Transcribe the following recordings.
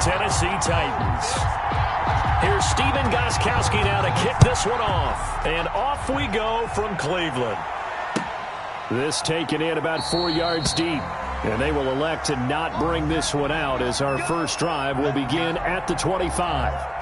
Tennessee Titans. Here's Stephen Gostkowski now to kick this one off. And off we go from Cleveland. This taken in about 4 yards deep. And they will elect to not bring this one out as our first drive will begin at the 25.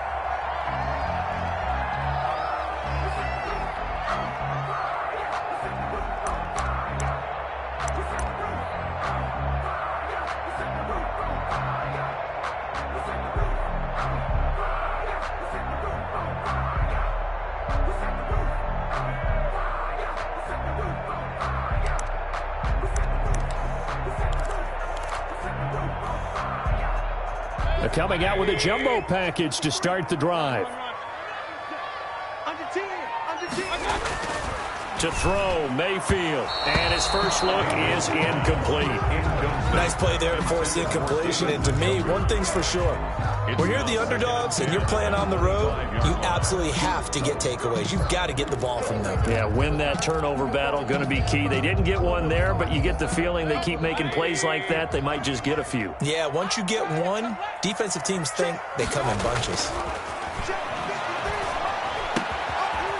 Coming out with a jumbo package to start the drive. To throw, Mayfield. And his first look is incomplete. Nice play there to force incompletion. And to me, one thing's for sure. When you're the underdogs and you're playing on the road, you absolutely have to get takeaways. You've got to get the ball from them. Yeah, win that turnover battle, going to be key. They didn't get one there, but you get the feeling they keep making plays like that, they might just get a few. Yeah, once you get one, defensive teams think they come in bunches.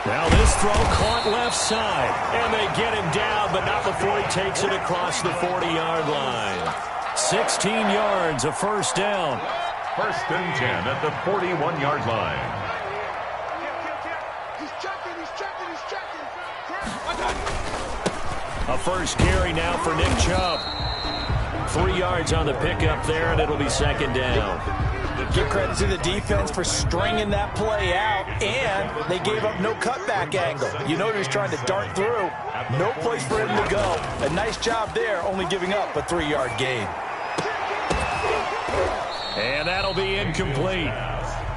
Now this throw caught left side, and they get him down, but not before he takes it across the 40-yard line. 16 yards, a first down. First and 10 at the 41-yard line. A first carry now for Nick Chubb. 3 yards on the pickup there, and it'll be second down. Give credit to the defense for stringing that play out, and they gave up no cutback angle. You know he was trying to dart through. No place for him to go. A nice job there, only giving up a 3-yard gain. And that'll be incomplete.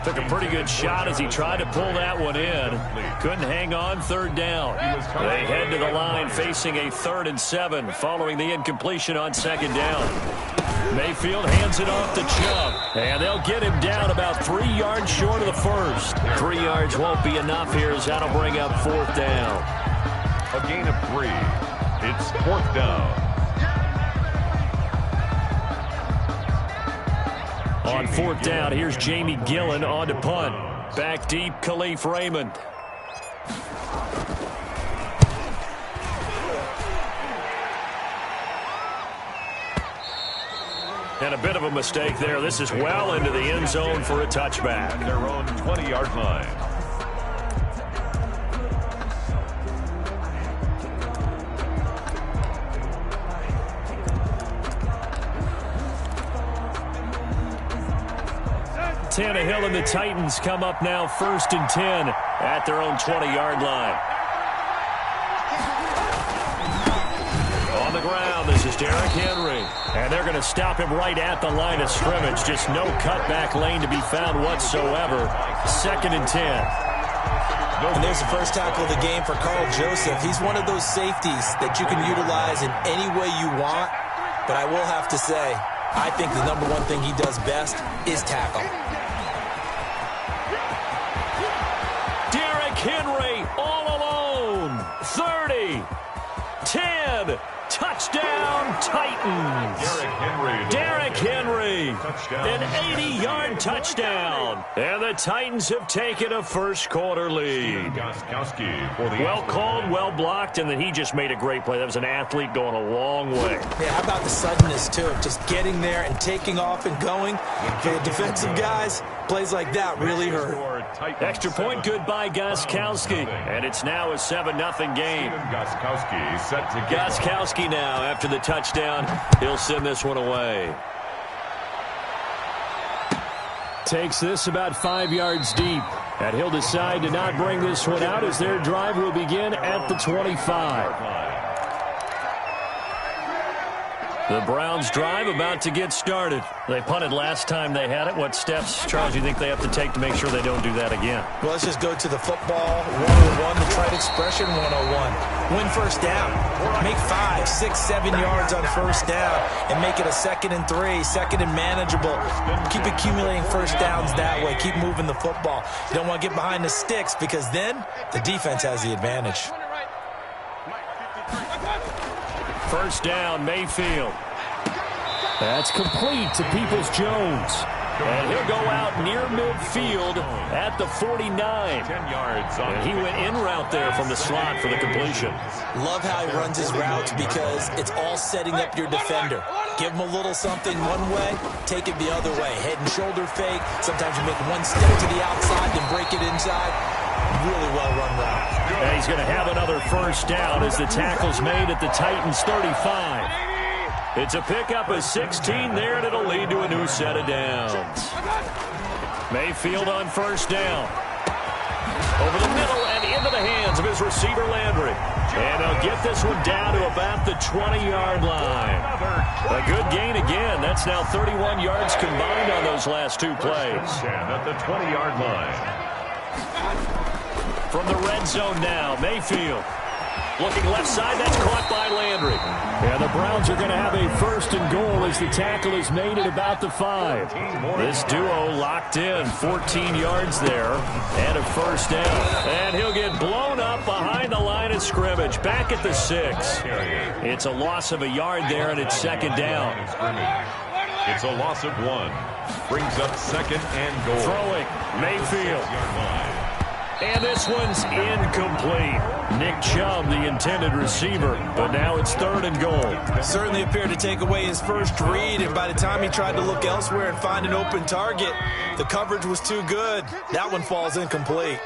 Took a pretty good shot as he tried to pull that one in. Couldn't hang on, third down. They head to the line facing a 3rd and 7 following the incompletion on second down. Mayfield hands it off to Chubb, and they'll get him down about 3 yards short of the first. 3 yards won't be enough here as that'll bring up 4th down. A gain of 3. It's 4th down. On 4th down, here's Jamie Gillen on to punt. Back deep, Khalif Raymond. And a bit of a mistake there. This is well into the end zone for a touchback. Their own 20-yard line. Tannehill and the Titans come up now 1st and 10 at their own 20-yard line. On the ground, this is Derrick Henry. And they're going to stop him right at the line of scrimmage. Just no cutback lane to be found whatsoever. 2nd and 10. And there's the first tackle of the game for Carl Joseph. He's one of those safeties that you can utilize in any way you want. But I will have to say, I think the number one thing he does best is tackle. Derrick Henry all alone. 30, 10, touchdown Titans. Derrick Henry, an 80-yard touchdown. And the Titans have taken a first-quarter lead. Well called, well blocked, and then he just made a great play. That was an athlete going a long way. Yeah, how about the suddenness, too? Just getting there and taking off and going. For the defensive guys, plays like that really hurt. Extra point good by Gostkowski. And it's now a 7-0 game. Gostkowski now, after the touchdown, he'll send this one away. Takes this about 5 yards deep. And he'll decide to not bring this one out as their drive will begin at the 25. The Browns drive about to get started. They punted last time they had it. What steps, Charles, do you think they have to take to make sure they don't do that again? Well, let's just go to the football 101, the trade expression 101. Win first down. Make 5, 6, 7 yards on first down and make it a 2nd and 3, 2nd and manageable. Keep accumulating first downs that way. Keep moving the football. You don't want to get behind the sticks because then the defense has the advantage. First down, Mayfield. That's complete to Peoples-Jones. And he'll go out near midfield at the 49. 10 yards on And he went in route there from the slot for the completion. Love how he runs his routes because it's all setting up your defender. Give him a little something one way, take it the other way. Head and shoulder fake. Sometimes you make one step to the outside, then break it inside. Really well run route. And he's going to have another first down as the tackle's made at the Titans' 35. It's a pickup of 16 there, and it'll lead to a new set of downs. Mayfield on first down. Over the middle and into the hands of his receiver, Landry. And they'll get this one down to about the 20-yard line. A good gain again. That's now 31 yards combined on those last two plays. At the 20-yard line. From the red zone now, Mayfield. Looking left side, that's caught by Landry. And the Browns are going to have a first and goal as the tackle is made at about the 5. This duo locked in, 14 yards there, and a first down. And he'll get blown up behind the line of scrimmage, back at the 6. It's a loss of a yard there, and it's second down. It's a loss of 1. Brings up second and goal. Throwing, Mayfield. And this one's incomplete. Nick Chubb, the intended receiver, but now it's third and goal. Certainly appeared to take away his first read, and by the time he tried to look elsewhere and find an open target, the coverage was too good. That one falls incomplete.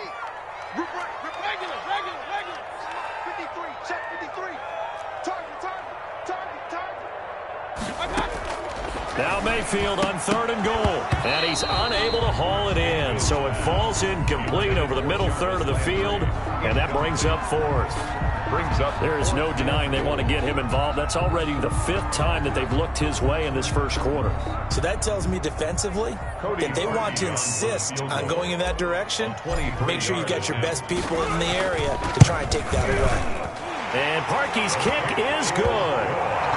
Now Mayfield on third and goal, and he's unable to haul it in, so it falls incomplete over the middle third of the field, and that brings up fourth. There is no denying they want to get him involved. That's already the 5th time that they've looked his way in this first quarter. So that tells me defensively that they want to insist on going in that direction. Make sure you've got your best people in the area to try and take that away. And Parkey's kick is good.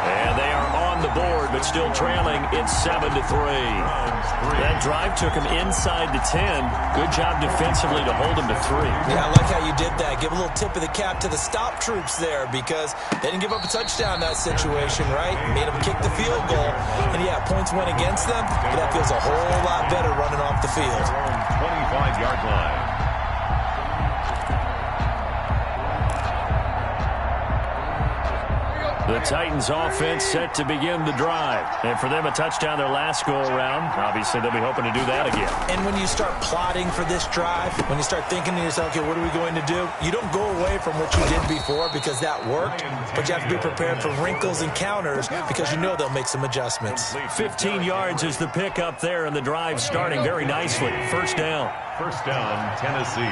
And they are on the board, but still trailing. It's 7-3. That drive took him inside the 10. Good job defensively to hold him to 3. Yeah, I like how you did that. Give a little tip of the cap to the stop troops there because they didn't give up a touchdown in that situation, right? Made them kick the field goal. And, yeah, points went against them, but that feels a whole lot better running off the field. 25-yard line. The Titans offense set to begin the drive. And for them, a touchdown their last go-around. Obviously, they'll be hoping to do that again. And when you start plotting for this drive, when you start thinking to yourself, okay, what are we going to do? You don't go away from what you did before because that worked, but you have to be prepared for wrinkles and counters because you know they'll make some adjustments. 15 yards is the pickup there, and the drive starting very nicely. First down. First down, Tennessee.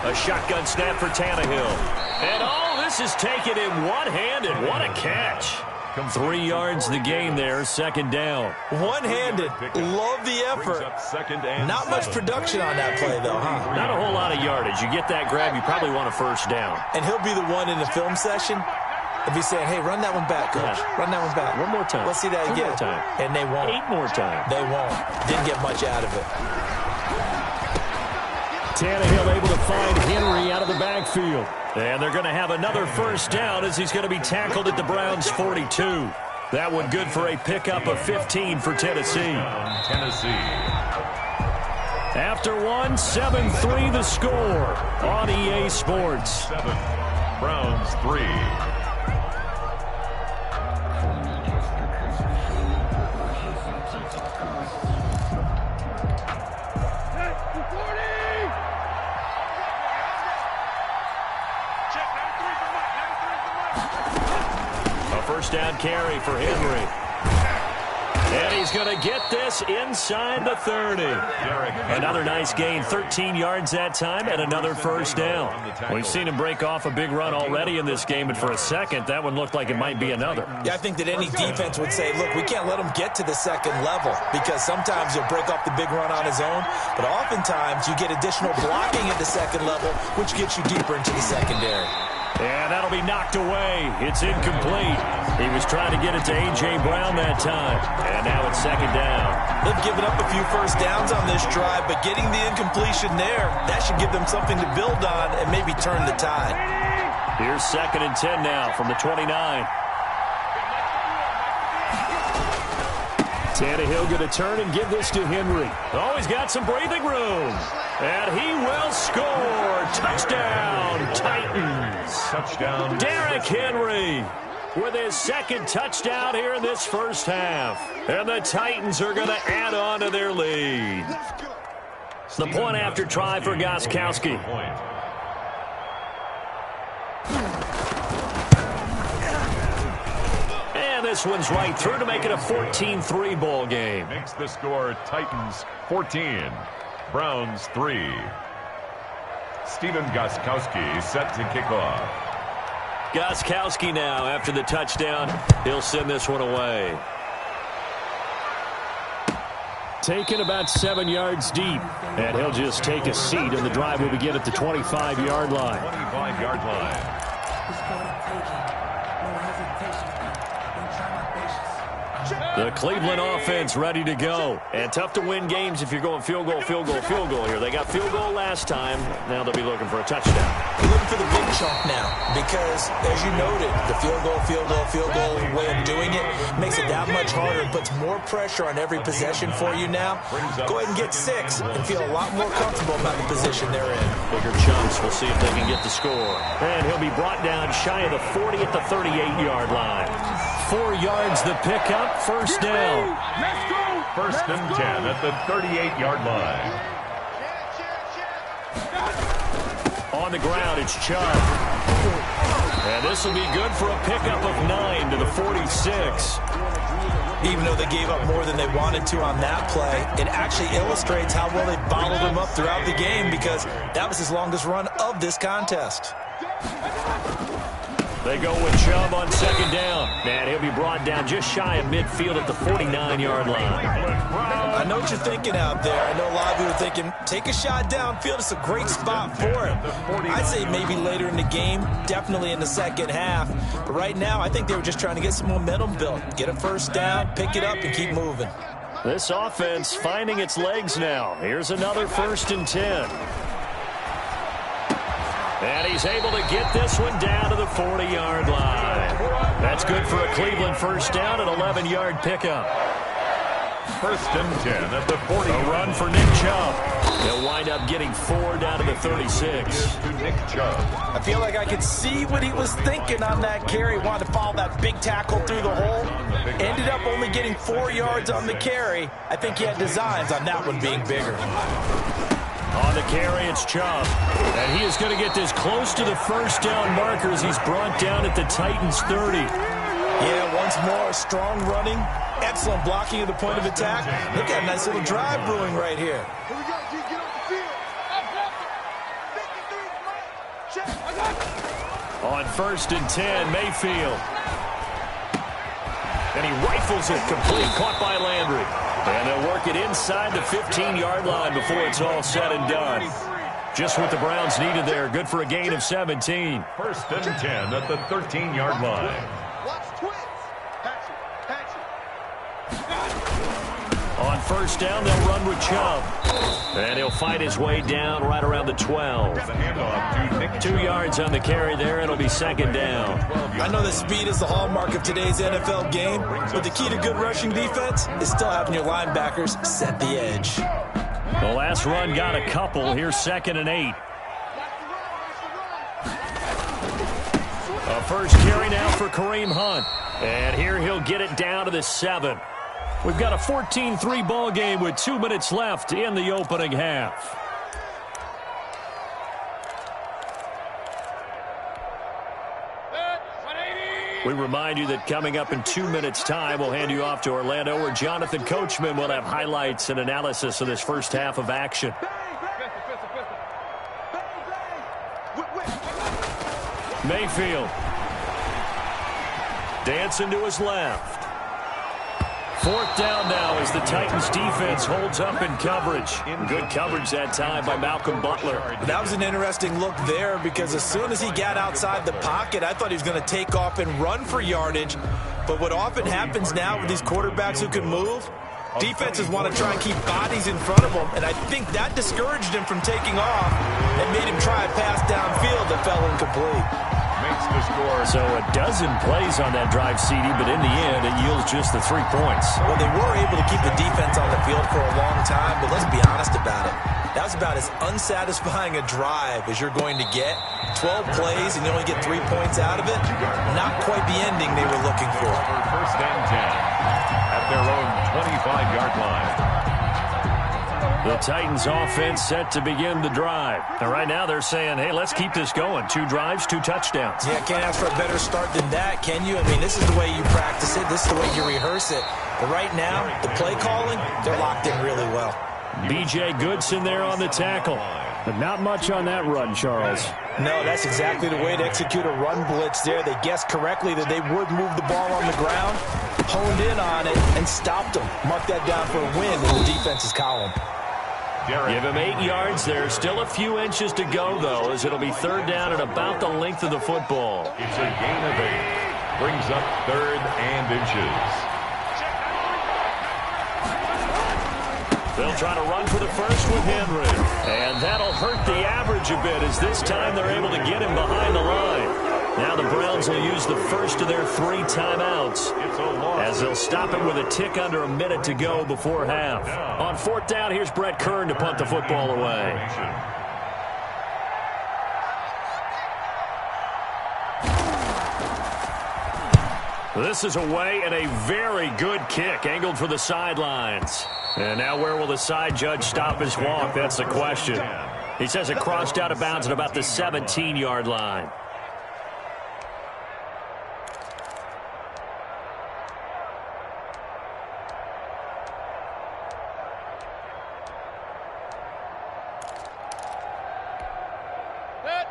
A shotgun snap for Tannehill. And, this is taken in one-handed. What a catch. 3 yards the gain there, second down. One-handed. Love the effort. Not much production on that play, though, huh? Not a whole lot of yardage. You get that grab, you probably want a first down. And he'll be the one in the film session. If he's saying, hey, run that one back, coach. Yeah. Run that one back. One more time. Let's see that again. 2 more time. And they won't. 8 more times. They won't. Didn't get much out of it. Tannehill able to find Henry out of the backfield. And they're going to have another first down as he's going to be tackled at the Browns' 42. That one good for a pickup of 15 for Tennessee. After one, 7-3 the score on EA Sports. 7, Browns 3. First down carry for Henry. And he's going to get this inside the 30. Another nice gain, 13 yards that time, and another first down. We've seen him break off a big run already in this game, but for a second, that one looked like it might be another. Yeah, I think that any defense would say, look, we can't let him get to the second level because sometimes he'll break off the big run on his own, but oftentimes you get additional blocking at the second level, which gets you deeper into the secondary. And that'll be knocked away. It's incomplete. He was trying to get it to A.J. Brown that time. And now it's second down. They've given up a few first downs on this drive, but getting the incompletion there, that should give them something to build on and maybe turn the tide. Here's second and 10 now from the 29. Tannehill going to turn and give this to Henry. Oh, he's got some breathing room. And he will score. Touchdown, Titans. Touchdown. Derrick Henry with his second touchdown here in this first half. And the Titans are going to add on to their lead. The point after try for Gostkowski. And this one's right through to make it a 14-3 ball game. Makes the score Titans 14, Browns 3. Stephen Gostkowski set to kick off. Gostkowski now after the touchdown. He'll send this one away. Taken about 7 yards deep. And he'll just take a seat, and the drive will begin at the 25-yard line. 25-yard line. The Cleveland offense ready to go. And tough to win games if you're going field goal, field goal, field goal here. They got field goal last time. Now they'll be looking for a touchdown. You're looking for the big chunk now because, as you noted, the field goal way of doing it makes it that much harder. It puts more pressure on every possession for you now. Go ahead and get 6 and feel a lot more comfortable about the position they're in. Bigger chunks. We'll see if they can get the score. And he'll be brought down shy of the 40 at the 38-yard line. 4 yards the pickup, first down. Let's go. First and 10 at the 38-yard line. On the ground, it's Chubb. And this will be good for a pickup of 9 to the 46. Even though they gave up more than they wanted to on that play, it actually illustrates how well they bottled him up throughout the game because that was his longest run of this contest. They go with Chubb on second down. And he'll be brought down just shy of midfield at the 49-yard line. I know what you're thinking out there. I know a lot of you are thinking, take a shot downfield. It's a great spot for him. I'd say maybe later in the game, definitely in the second half. But right now, I think they were just trying to get some momentum built. Get a first down, pick it up, and keep moving. This offense finding its legs now. Here's another 1st and 10. And he's able to get this one down to the 40-yard line. That's good for a Cleveland first down, an 11-yard pickup. First and 10 at the 40. A run for Nick Chubb. He'll wind up getting 4 down to the 36. To Nick Chubb. I feel like I could see what he was thinking on that carry. Wanted to follow that big tackle through the hole. Ended up only getting 4 yards on the carry. I think he had designs on that one being bigger. On the carry, it's Chubb. And he is going to get this close to the first down markers. He's brought down at the Titans 30. Yeah, once more, strong running. Excellent blocking at the point of attack. Look at a nice little drive brewing right here. Here we go, G. Get off the field. On 1st and 10, Mayfield. And he rifles it complete, caught by Landry. And they'll work it inside the 15-yard line before it's all said and done. Just what the Browns needed there. Good for a gain of 17. First and 10 at the 13-yard line. Watch twins. On first down, they'll run with Chubb. And he'll fight his way down right around the 12. The handoff to Nick 2 yards on the carry there. It'll be second down. I know that speed is the hallmark of today's NFL game, but the key to good rushing defense is still having your linebackers set the edge. The last run got a couple. Here's 2nd and 8. A first carry now for Kareem Hunt. And here he'll get it down to the 7. We've got a 14-3 ball game with 2 minutes left in the opening half. We remind you that coming up in 2 minutes' time, we'll hand you off to Orlando, where Jonathan Coachman will have highlights and analysis of this first half of action. Mayfield. Dancing to his left. 4th down now as the Titans defense holds up in coverage. Good coverage that time by Malcolm Butler. That was an interesting look there because as soon as he got outside the pocket, I thought he was going to take off and run for yardage. But what often happens now with these quarterbacks who can move, defenses want to try and keep bodies in front of them. And I think that discouraged him from taking off and made him try a pass downfield that fell incomplete. makes the score. So a dozen plays on that drive, CD, but in the end, it yields just the 3 points. Well, they were able to keep the defense on the field for a long time, but let's be honest about it. That was about as unsatisfying a drive as you're going to get. 12 plays and you only get 3 points out of it. Not quite the ending they were looking for. First and 10 at their own 25-yard line. The Titans offense set to begin the drive. And right now they're saying, hey, let's keep this going. 2 drives, 2 touchdowns. Yeah, can't ask for a better start than that, can you? I mean, this is the way you practice it. This is the way you rehearse it. But right now, the play calling, they're locked in really well. B.J. Goodson there on the tackle. But not much on that run, Charles. No, that's exactly the way to execute a run blitz there. They guessed correctly that they would move the ball on the ground, honed in on it, and stopped them. Mark that down for a win in the defense's column. Give him 8 yards there. Still a few inches to go, though, as it'll be 3rd down and about the length of the football. It's a gain of 8. Brings up 3rd and inches. They'll try to run for the first with Henry. And that'll hurt the average a bit, as this time they're able to get him behind the line. Now the Browns will use the first of their 3 timeouts, as they'll stop it with a tick under a minute to go before half. On 4th down, here's Brett Kern to punt the football away. This is away, and a very good kick angled for the sidelines. And now where will the side judge stop his walk? That's the question. He says it crossed out of bounds at about the 17-yard line.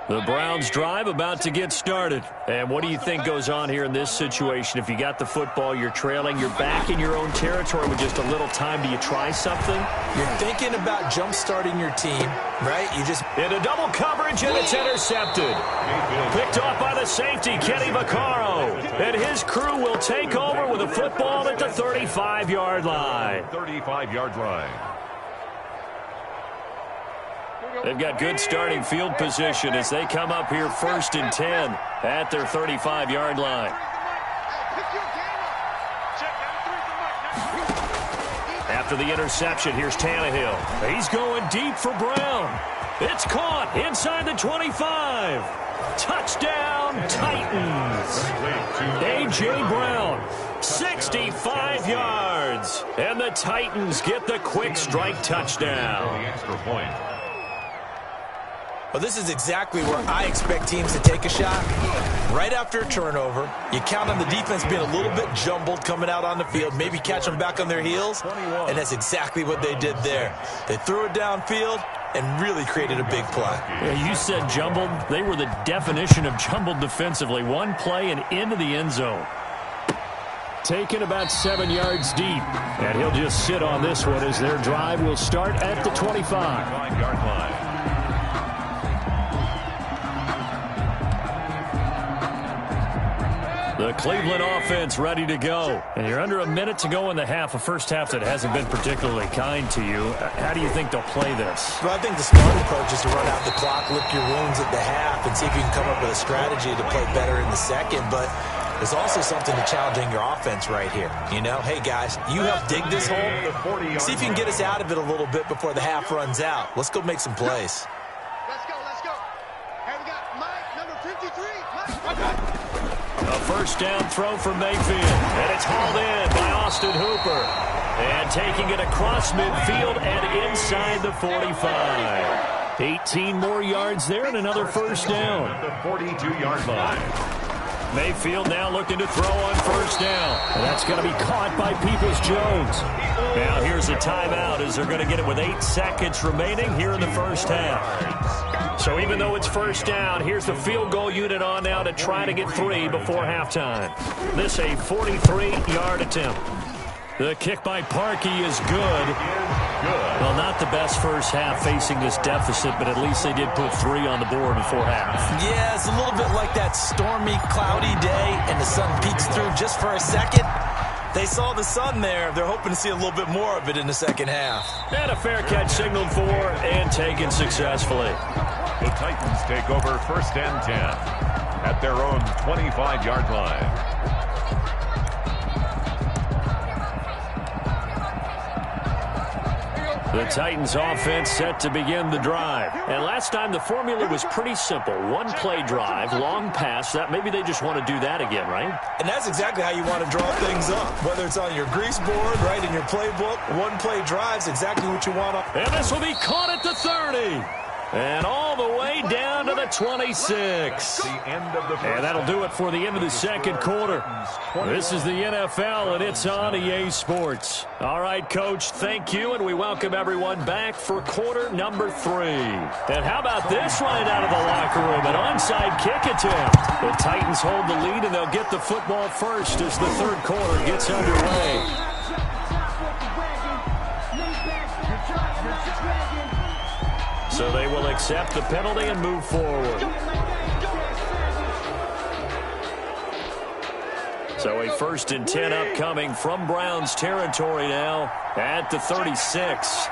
The Browns drive about to get started. And what do you think goes on here in this situation? If you got the football, you're trailing, you're back in your own territory with just a little time. Do you try something? You're thinking about jump-starting your team, right? You just... Into double coverage, and it's intercepted. Picked off by the safety, Kenny Vaccaro. And his crew will take over with a football at the 35-yard line. 35-yard line. They've got good starting field position as they come up here 1st and 10 at their 35-yard line. After the interception, here's Tannehill. He's going deep for Brown. It's caught inside the 25. Touchdown, Titans. A.J. Brown, 65 yards. And the Titans get the quick strike touchdown. The extra point. Well, this is exactly where I expect teams to take a shot. Right after a turnover, you count on the defense being a little bit jumbled coming out on the field, maybe catch them back on their heels, and that's exactly what they did there. They threw it downfield and really created a big play. Yeah, you said jumbled. They were the definition of jumbled defensively. One play and into the end zone. Taken about 7 yards deep, and he'll just sit on this one as their drive will start at the 25. 5-yard line. The Cleveland offense ready to go. And you're under a minute to go in the half, a first half that hasn't been particularly kind to you. How do you think they'll play this? Well, I think the smart approach is to run out the clock, lick your wounds at the half, and see if you can come up with a strategy to play better in the second. But there's also something to challenging your offense right here. You know, hey, guys, you help dig this hole. See if you can get us out of it a little bit before the half runs out. Let's go make some plays. Let's go, let's go. Hey, we got Mike, number 53. Mike. A first down throw for Mayfield. And it's hauled in by Austin Hooper. And taking it across midfield and inside the 45. 18 more yards there and another first down. At the 42-yard line. Mayfield now looking to throw on first down. And that's going to be caught by Peoples-Jones. Now here's a timeout as they're going to get it with 8 seconds remaining here in the first half. So even though it's first down, here's the field goal unit on now to try to get 3 before halftime. This a 43-yard attempt. The kick by Parkey is good. Well, not the best first half facing this deficit, but at least they did put 3 on the board before half. Yeah, it's a little bit like that stormy, cloudy day, and the sun peeks through just for a second. They saw the sun there. They're hoping to see a little bit more of it in the second half. And a fair catch signaled for and taken successfully. The Titans take over 1st and 10. at their own 25-yard line. The Titans offense set to begin the drive. And last time the formula was pretty simple. One play drive, long pass. That maybe they just want to do that again, right? And that's exactly how you want to draw things up. Whether it's on your grease board, right in your playbook, one play drive's exactly what you want. And this will be caught at the 30. And all the way down to the 26. And that'll do it for the end of the second quarter. This is the NFL, and it's on EA Sports. All right, Coach, thank you, and we welcome everyone back for quarter number 3. And how about this right out of the locker room? An onside kick attempt. The Titans hold the lead, and they'll get the football first as the third quarter gets underway. So they will accept the penalty and move forward. So a 1st and 10 upcoming from Browns territory now at the 36.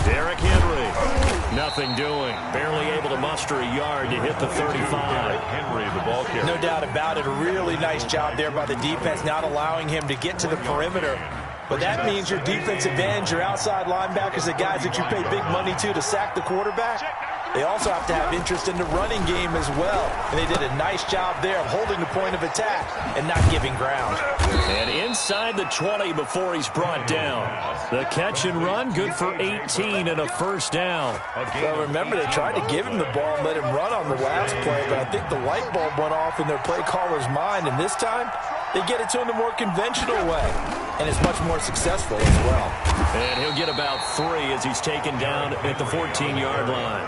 Derrick Henry, nothing doing. Barely able to muster a yard to hit the 35. Henry, the ball carrier. No doubt about it. A really nice job there by the defense, not allowing him to get to the perimeter. But that means your defensive ends, your outside linebackers, the guys that you pay big money to sack the quarterback, they also have to have interest in the running game as well. And they did a nice job there of holding the point of attack and not giving ground. And inside the 20 before he's brought down. The catch and run, good for 18 and a first down. Well, remember, they tried to give him the ball and let him run on the last play, but I think the light bulb went off in their play caller's mind, and this time they get it to him the more conventional way, and it's much more successful as well. And he'll get about 3 as he's taken down at the 14-yard line.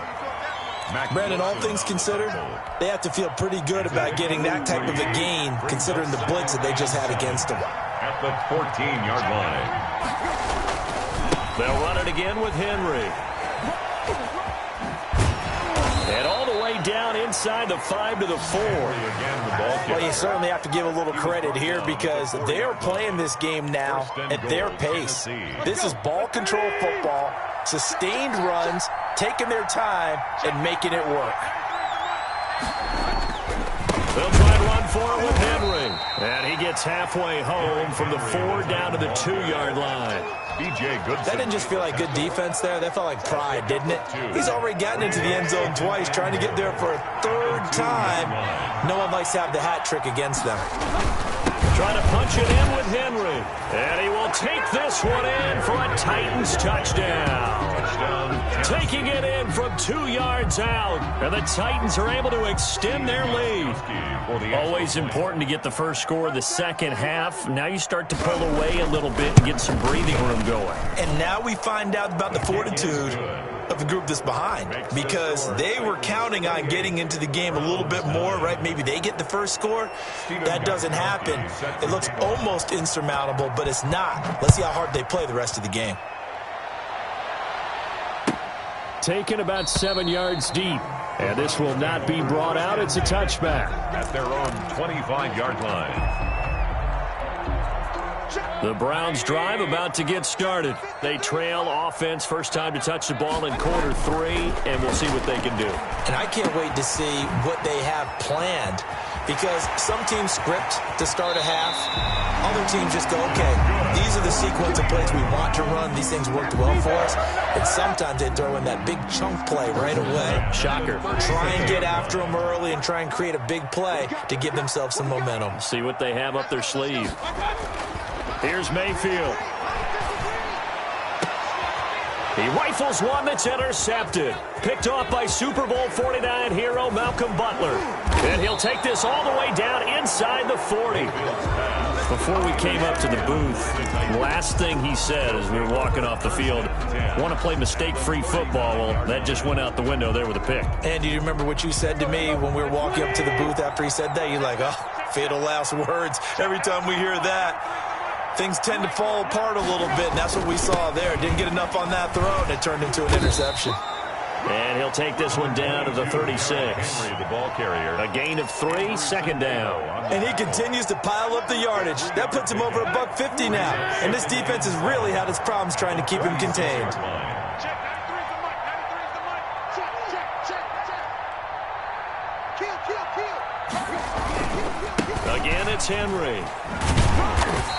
Brandon, all things considered, they have to feel pretty good about getting that type of a gain, considering the blitz that they just had against them. At the 14-yard line. They'll run it again with Henry. And all the way down inside the 5 to the 4. Well, you certainly have to give a little credit here because they are playing this game now at their pace. This is ball control football, sustained runs, taking their time, and making it work. They'll try and run for it with Henry. And he gets halfway home from the 4 down to the 2-yard line. That didn't just feel like good defense there. That felt like pride, didn't it? He's already gotten into the end zone twice, trying to get there for a 3rd time. No one likes to have the hat trick against them. Trying to punch it in with Henry. And he will take this one in for a Titans touchdown. Taking it in from 2 yards out. And the Titans are able to extend their lead. Always important to get the first score of the second half. Now you start to pull away a little bit and get some breathing room going. And now we find out about the fortitude of the group that's behind, because they were counting on getting into the game a little bit more, right? Maybe they get the first score. That doesn't happen. It looks almost insurmountable, but it's not. Let's see how hard they play the rest of the game. Taken about 7 yards deep. And this will not be brought out. It's a touchback. At their own 25-yard line. The Browns drive about to get started. They trail offense, first time to touch the ball in quarter 3, and we'll see what they can do. And I can't wait to see what they have planned, because some teams script to start a half. Other teams just go, okay, these are the sequence of plays we want to run. These things worked well for us. And sometimes they throw in that big chunk play right away. Shocker. Try and get after them early and try and create a big play to give themselves some momentum. See what they have up their sleeve. Here's Mayfield. He rifles one that's intercepted. Picked off by Super Bowl 49 hero Malcolm Butler. And he'll take this all the way down inside the 40. Before we came up to the booth, last thing he said as we were walking off the field, want to play mistake-free football. Well, that just went out the window there with a pick. And do you remember what you said to me when we were walking up to the booth after he said that? You're like, oh, fatal last words. Every time we hear that, things tend to fall apart a little bit, and that's what we saw there. Didn't get enough on that throw, and it turned into an interception. And he'll take this one down to the 36. The ball carrier. A gain of 3, second down. And he continues to pile up the yardage. That puts him over $150 now. And this defense has really had its problems trying to keep him contained. Again, it's Henry.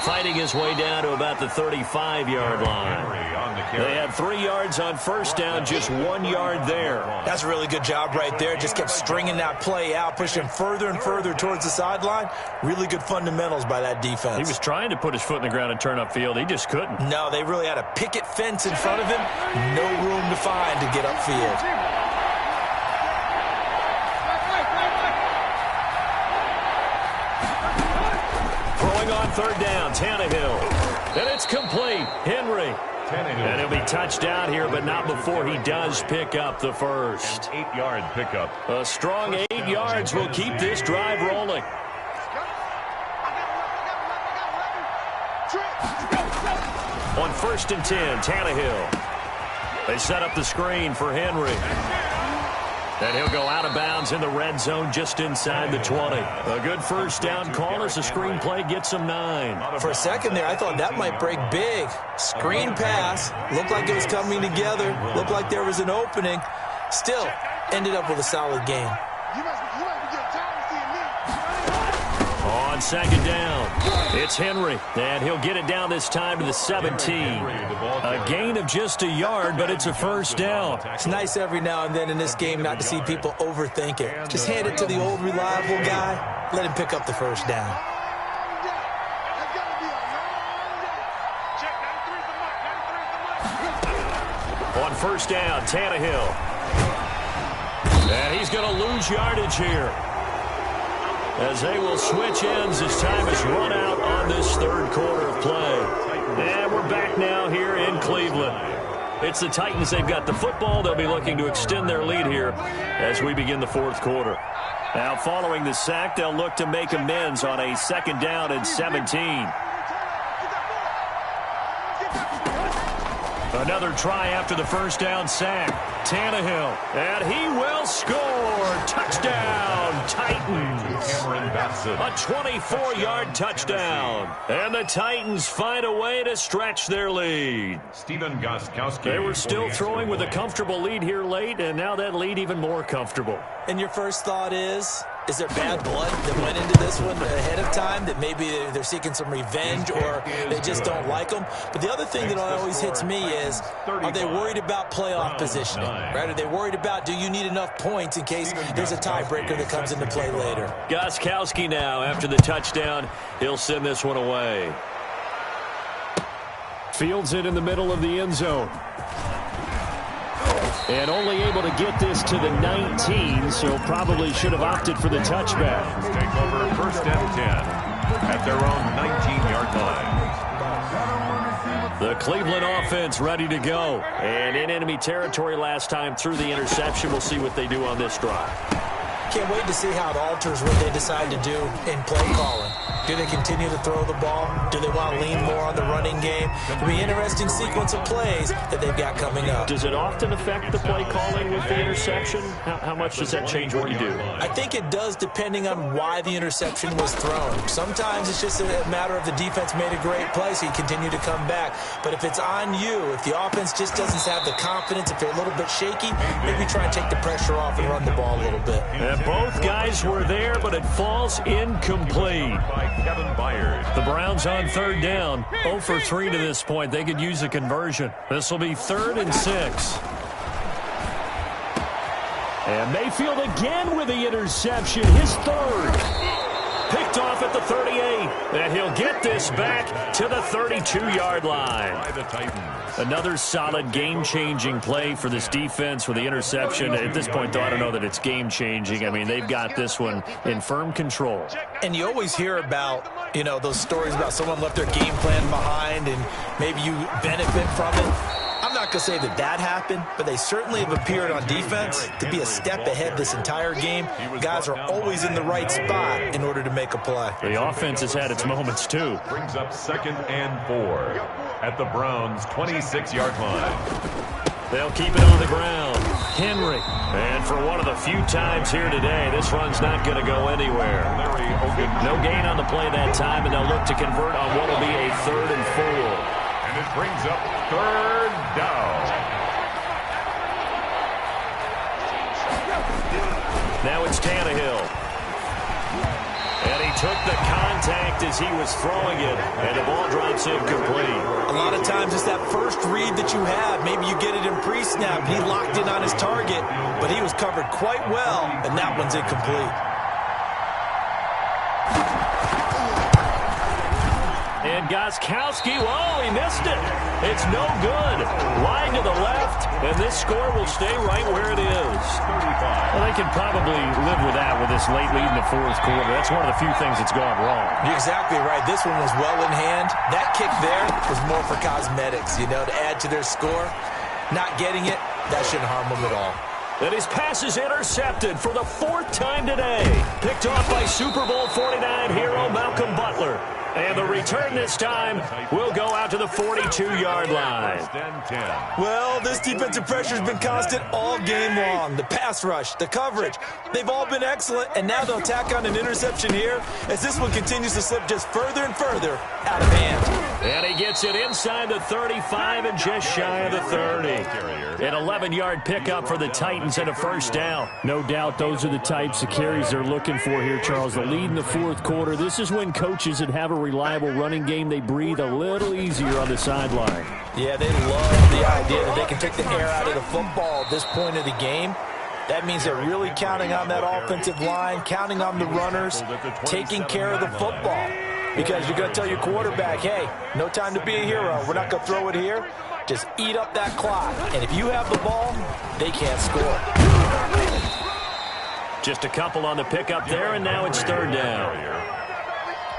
Fighting his way down to about the 35-yard line. They had 3 yards on first down, just 1 yard there. That's a really good job right there. Just kept stringing that play out, pushing further and further towards the sideline. Really good fundamentals by that defense. He was trying to put his foot in the ground and turn upfield. He just couldn't. No, they really had a picket fence in front of him. No room to find to get upfield. On third down, Tannehill. And it's complete. Henry. And he'll be touched down here, but not before he does pick up the first. An 8-yard pickup. A strong 8 yards will keep this drive rolling. On 1st and 10, Tannehill. They set up the screen for Henry. And he'll go out of bounds in the red zone just inside the 20. A good first down call as the screenplay gets him 9. For a second there, I thought that might break big. Screen pass. Looked like it was coming together. Looked like there was an opening. Still, ended up with a solid game. On second down, it's Henry. And he'll get it down this time to the 17. A gain of just a yard, but it's a first down. It's nice every now and then in this game not to see people overthink it. Just hand it to the old reliable guy. Let him pick up the first down. On first down, Tannehill. And he's going to lose yardage here, as they will switch ends as time is run out on this third quarter of play. And we're back now here in Cleveland. It's the Titans. They've got the football. They'll be looking to extend their lead here as we begin the fourth quarter. Now, following the sack, they'll look to make amends on a 2nd down and 17. Another try after the first down sack. Tannehill, and he will score. Touchdown, Titans. A 24-yard touchdown. And the Titans find a way to stretch their lead. Stephen Gostkowski. They were still throwing with a comfortable lead here late, and now that lead even more comfortable. And your first thought is there bad blood that went into this one ahead of time, that maybe they're seeking some revenge or they just don't like them? But the other thing that always hits me is, are they worried about playoff positioning? Right? Are they worried about, do you need enough points in case there's a tiebreaker that comes into play later? Gostkowski now, after the touchdown, he'll send this one away. Fields it in the middle of the end zone. And only able to get this to the 19, so probably should have opted for the touchback. Take over 1st and 10 at their own 19-yard line. The Cleveland offense ready to go. And in enemy territory last time through the interception. We'll see what they do on this drive. Can't wait to see how it alters what they decide to do in play calling. Do they continue to throw the ball? Do they want to lean more on the running game? It'll be an interesting sequence of plays that they've got coming up. Does it often affect the play calling with the interception? How much does that change what you do? I think it does, depending on why the interception was thrown. Sometimes it's just a matter of the defense made a great play, so you continue to come back. But if it's on you, if the offense just doesn't have the confidence, if they're a little bit shaky, maybe try and take the pressure off and run the ball a little bit. And both guys were there, but it falls incomplete. The Browns on 3rd down. 0 for 3 to this point. They could use a conversion. This will be 3rd and 6. And Mayfield again with the interception. His 3rd. Picked off at the 38. And he'll get this back to the 32-yard line. By the Titans. Another solid game-changing play for this defense with the interception. At this point, though, I don't know that it's game-changing. I mean, they've got this one in firm control. And you always hear about, those stories about someone left their game plan behind and maybe you benefit from it. I'm not going to say that happened, but they certainly have appeared on defense to be a step ahead this entire game. Guys are always in the right spot in order to make a play. The offense has had its moments, too. Brings up 2nd and 4 at the Browns' 26-yard line. They'll keep it on the ground. Henry. And for one of the few times here today, this run's not going to go anywhere. No gain on the play that time, and they'll look to convert on what will be a 3rd and 4. And it brings up 3rd down. Now it's Tannehill. took the contact as he was throwing it, and the ball drops incomplete. A lot of times it's that first read that you have. Maybe you get it in pre-snap. He locked in on his target, but he was covered quite well, and that one's incomplete. And Gostkowski, whoa, he missed it. It's no good. Wide to the left, and this score will stay right where it is. Well, they can probably live with that with this late lead in the fourth quarter. That's one of the few things that's gone wrong. You're exactly right. This one was well in hand. That kick there was more for cosmetics, to add to their score. Not getting it, that shouldn't harm them at all. And his pass is intercepted for the fourth time today. Picked off by Super Bowl 49 hero Malcolm Butler. And the return this time will go out to the 42-yard line. Well, this defensive pressure has been constant all game long. The pass rush, the coverage, they've all been excellent. And now they'll tack on an interception here as this one continues to slip just further and further out of hand. And he gets it inside the 35 and just shy of the 30. An 11-yard pickup for the Titans and a first down. No doubt those are the types of carries they're looking for here, Charles. The lead in the fourth quarter. This is when coaches that have a reliable running game, they breathe a little easier on the sideline. Yeah, they love the idea that they can take the air out of the football at this point of the game. That means they're really counting on that offensive line, counting on the runners, taking care of the football. Because you're going to tell your quarterback, hey, no time to be a hero. We're not going to throw it here. Just eat up that clock. And if you have the ball, they can't score. Just a couple on the pickup there, and now it's third down.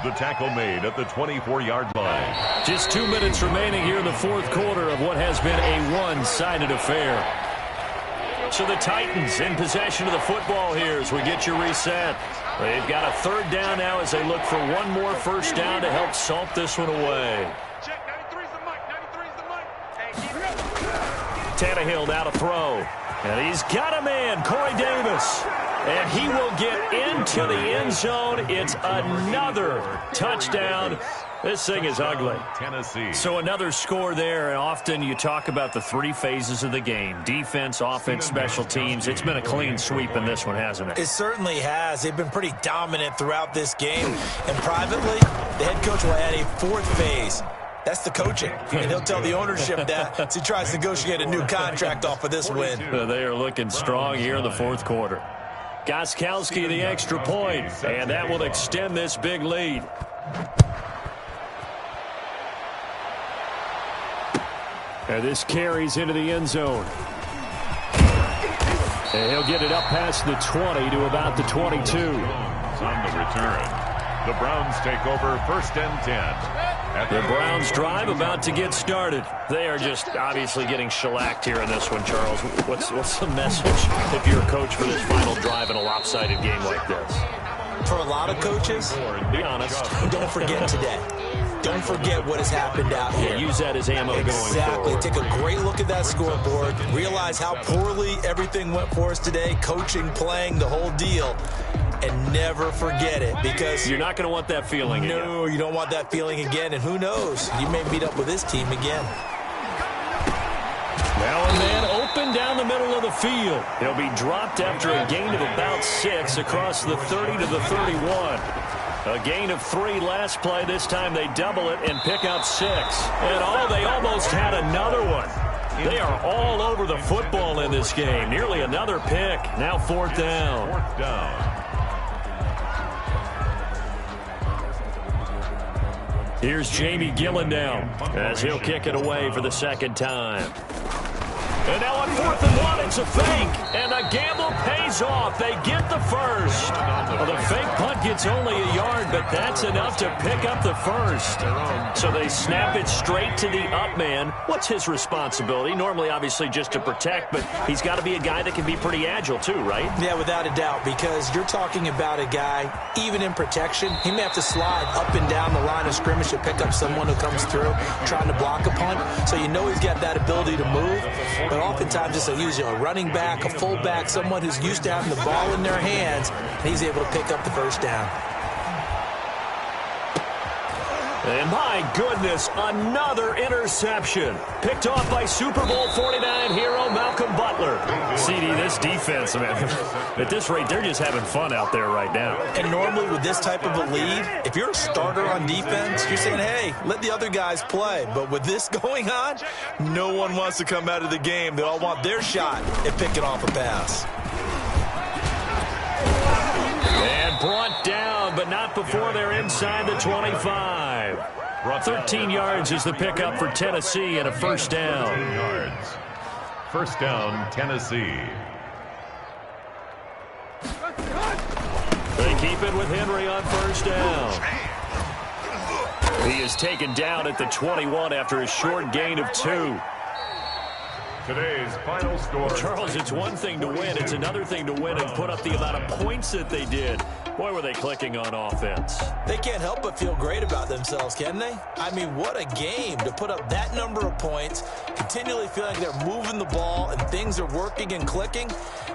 The tackle made at the 24-yard line. Just 2 minutes remaining here in the fourth quarter of what has been a one-sided affair. So the Titans in possession of the football here as we get you reset. They've got a third down now as they look for one more first down to help salt this one away. Tannehill now to throw. And he's got a man, Corey Davis. And he will get into the end zone. It's another touchdown. This thing is ugly. Tennessee. So another score there. And often you talk about the three phases of the game. Defense, offense, special teams. It's been a clean sweep in this one, hasn't it? It certainly has. They've been pretty dominant throughout this game. And privately, the head coach will add a fourth phase. That's the coaching. And he'll tell the ownership that as he tries to negotiate a new contract off of this win. They are looking strong here in the fourth quarter. Gostkowski the extra point, and that will extend this big lead. And this carries into the end zone. And he'll get it up past the 20 to about the 22. On the return. The Browns take over first and 10. The Browns drive about to get started. They are just obviously getting shellacked here in this one, Charles. What's the message if you're a coach for this final drive in a lopsided game like this? For a lot of coaches, be honest, don't forget today. Don't forget what has happened out here. Use that as ammo going forward. Exactly. Take a great look at that scoreboard. Realize how poorly everything went for us today. Coaching, playing, the whole deal. And never forget it, because you're not going to want that feeling again. No, you don't want that feeling again. And who knows? You may meet up with this team again. Now a man open down the middle of the field. He'll be dropped after a gain of about 6 across the 30 to the 31. A gain of 3 last play. This time they double it and pick up 6. And they almost had another one. They are all over the football in this game. Nearly another pick. Now fourth down. Fourth down. Here's Jamie Gillen now as he'll kick it away for the second time. And now on 4th and 1, it's a fake. And the gamble pays off. They get the first. Well, the fake punt gets only a yard, but that's enough to pick up the first. So they snap it straight to the up man. What's his responsibility? Normally, obviously, just to protect, but he's got to be a guy that can be pretty agile too, right? Yeah, without a doubt, because you're talking about a guy, even in protection, he may have to slide up and down the line of scrimmage to pick up someone who comes through trying to block a punt. So you know he's got that ability to move. But oftentimes it's usually a running back, a fullback, someone who's used to having the ball in their hands, and he's able to pick up the first down. And my goodness, another interception. Picked off by Super Bowl 49 hero Malcolm Butler. CD, this defense, man, at this rate, they're just having fun out there right now. And normally with this type of a lead, if you're a starter on defense, you're saying, hey, let the other guys play. But with this going on, no one wants to come out of the game. They all want their shot at picking off a pass. And brought down, but not before they're inside the 25. 13 yards is the pickup for Tennessee and a first down. 13 yards. First down, Tennessee. They keep it with Henry on first down. He is taken down at the 21 after a short gain of 2. Today's final score. Charles, it's one thing to win. It's another thing to win and put up the amount of points that they did. Boy, were they clicking on offense. They can't help but feel great about themselves, can they? I mean, what a game to put up that number of points, continually feel like they're moving the ball and things are working and clicking.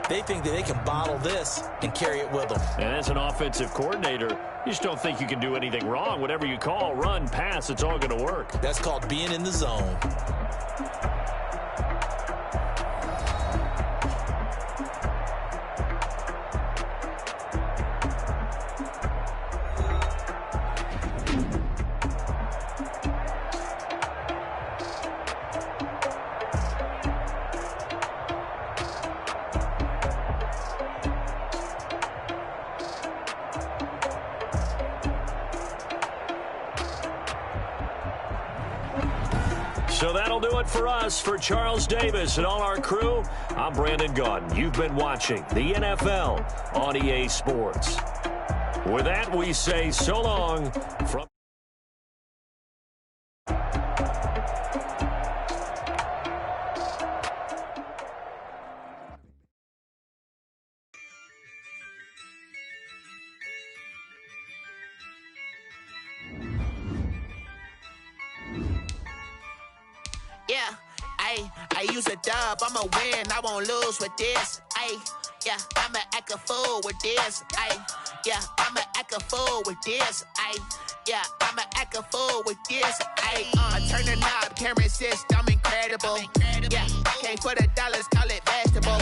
They think that they can bottle this and carry it with them. And as an offensive coordinator, you just don't think you can do anything wrong. Whatever you call, run, pass, it's all going to work. That's called being in the zone. So that'll do it for us. For Charles Davis and all our crew, I'm Brandon Gaudin. You've been watching the NFL on EA Sports. With that, we say so long from... I use a dub, I'ma win, I won't lose with this. Yeah, I'ma act a fool with this. Yeah, I'ma act a fool with this. Yeah, I'ma act a fool with this. Turn the knob, camera assist, I'm incredible. Yeah, came for the dollars, call it vegetable.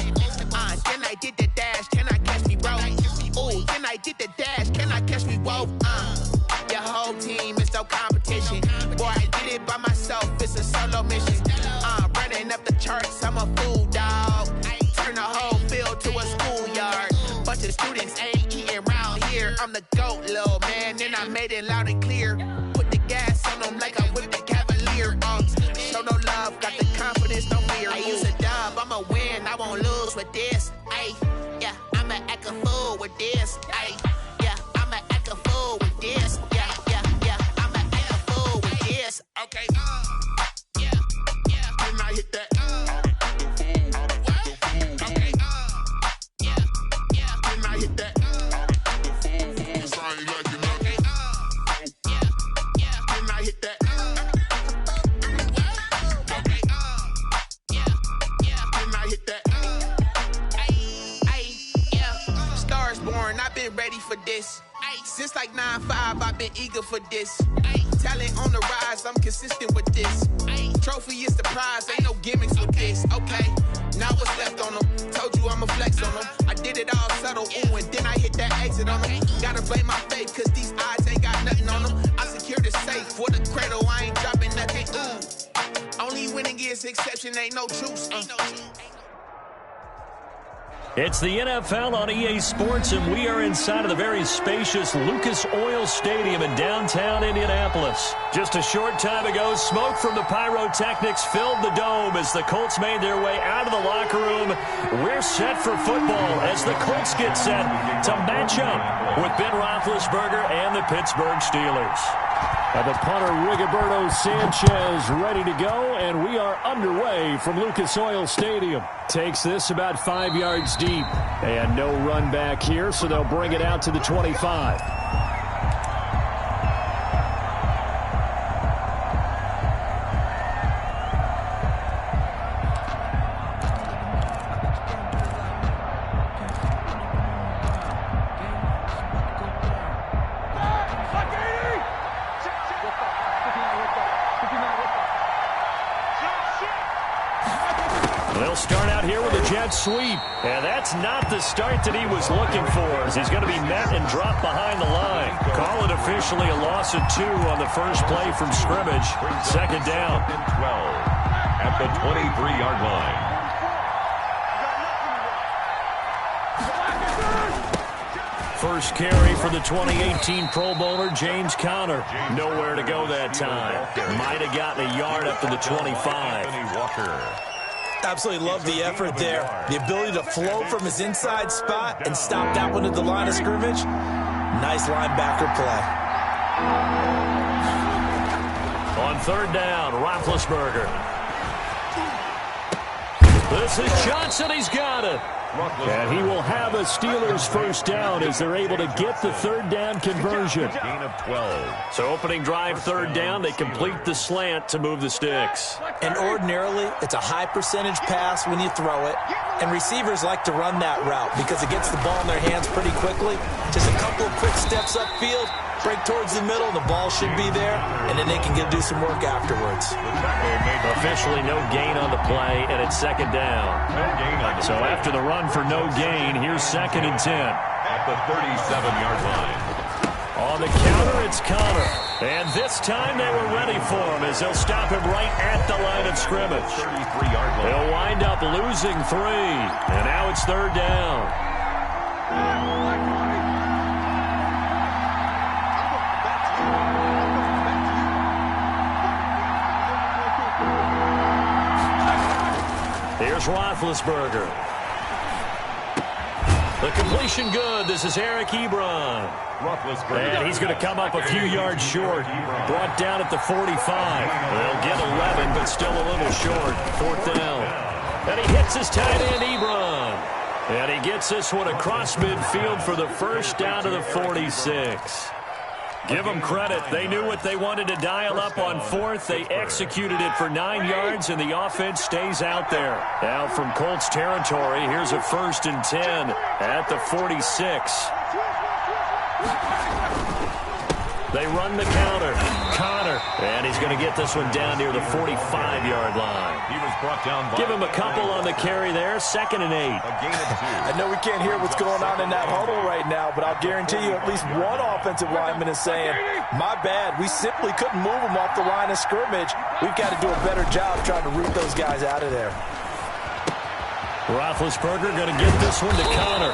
Then I did the dash, can I catch me, bro? Ooh, then I did the dash, can I catch me, whoa? Your whole team is no competition. Boy, I did it by myself, it's a solo mission. Running up the charts, I'm a fool, dog. Turn the whole field to a schoolyard. Bunch of students ain't eating round here. I'm the GOAT, little man, and I made it loud and clear. Put the gas on them like I whipped the Cavalier. Show no love, got the confidence, no fear. I use a dub, I'ma win, I won't lose with this. Yeah, I'ma act a fool with this. Yeah, I'ma act a fool with this. Yeah, I'ma act a fool with this. Okay, hit that. Okay. Then I hit that. Cause I ain't like it. Okay. Then I hit that. Okay. Then I hit that. Stars born, I've been ready for this. Since like 9-5, I've been eager for this. Talent on the rise, I'm consistent with this. Trophy is the prize, ain't no gimmicks with this. Okay, now what's left on them? Told you I'ma flex on them. I did it all subtle, ooh, and then I hit that exit on them. Gotta blame my faith, cause these odds ain't got nothing on them. I secure the safe for the cradle, I ain't dropping nothing. Ooh, only winning is exception, ain't no truce. It's the NFL on EA Sports, and we are inside of the very spacious Lucas Oil Stadium in downtown Indianapolis. Just a short time ago, smoke from the pyrotechnics filled the dome as the Colts made their way out of the locker room. We're set for football as the Colts get set to match up with Ben Roethlisberger and the Pittsburgh Steelers. And the punter, Rigoberto Sanchez, ready to go, and we are underway from Lucas Oil Stadium. Takes this about 5 yards deep, and no run back here, so they'll bring it out to the 25. He'll start out here with a jet sweep. And that's not the start that he was looking for, as he's going to be met and dropped behind the line. Call it officially a loss of 2 on the first play from scrimmage. Second down. 12 at the 23-yard line. First carry for the 2018 Pro Bowler, James Conner. Nowhere to go that time. Might have gotten a yard up to the 25. Absolutely love the effort there. The ability to flow from his inside spot and stop that one at the line of scrimmage. Nice linebacker play. On third down, Roethlisberger. This is Johnson. He's got it. And he will have a Steelers first down as they're able to get the third down conversion. Gain of 12. So opening drive, third down, they complete the slant to move the sticks. And ordinarily, it's a high percentage pass when you throw it. And receivers like to run that route because it gets the ball in their hands pretty quickly. Just a couple of quick steps upfield, break towards the middle, the ball should be there, and then they can do some work afterwards. Officially no gain on the play, and it's second down. No gain on the So play. after the run for no gain, here's second and 10. At the 37-yard line. On the counter, it's Conner. And this time they were ready for him as they'll stop him right at the line of scrimmage. 33-yard line. They'll wind up losing 3. And now it's third down. Here's Roethlisberger. The completion good. This is Eric Ebron. And he's going to come up a few yards short. Brought down at the 45. They'll get 11, but still a little short. Fourth down. And he hits his tight end, Ebron. And he gets this one across midfield for the first down to the 46. Give them credit. They knew what they wanted to dial up on fourth. They executed it for 9 yards, and the offense stays out there. Now from Colts territory, here's a first and 10 at the 46. They run the counter. Conner. And he's going to get this one down near the 45-yard line. He was brought down by... Give him a couple on the carry there. Second and 8. A gain of 2. I know we can't hear what's going on in that huddle right now, but I'll guarantee you at least one offensive lineman is saying, my bad, we simply couldn't move them off the line of scrimmage. We've got to do a better job trying to root those guys out of there. Roethlisberger going to get this one to Conner.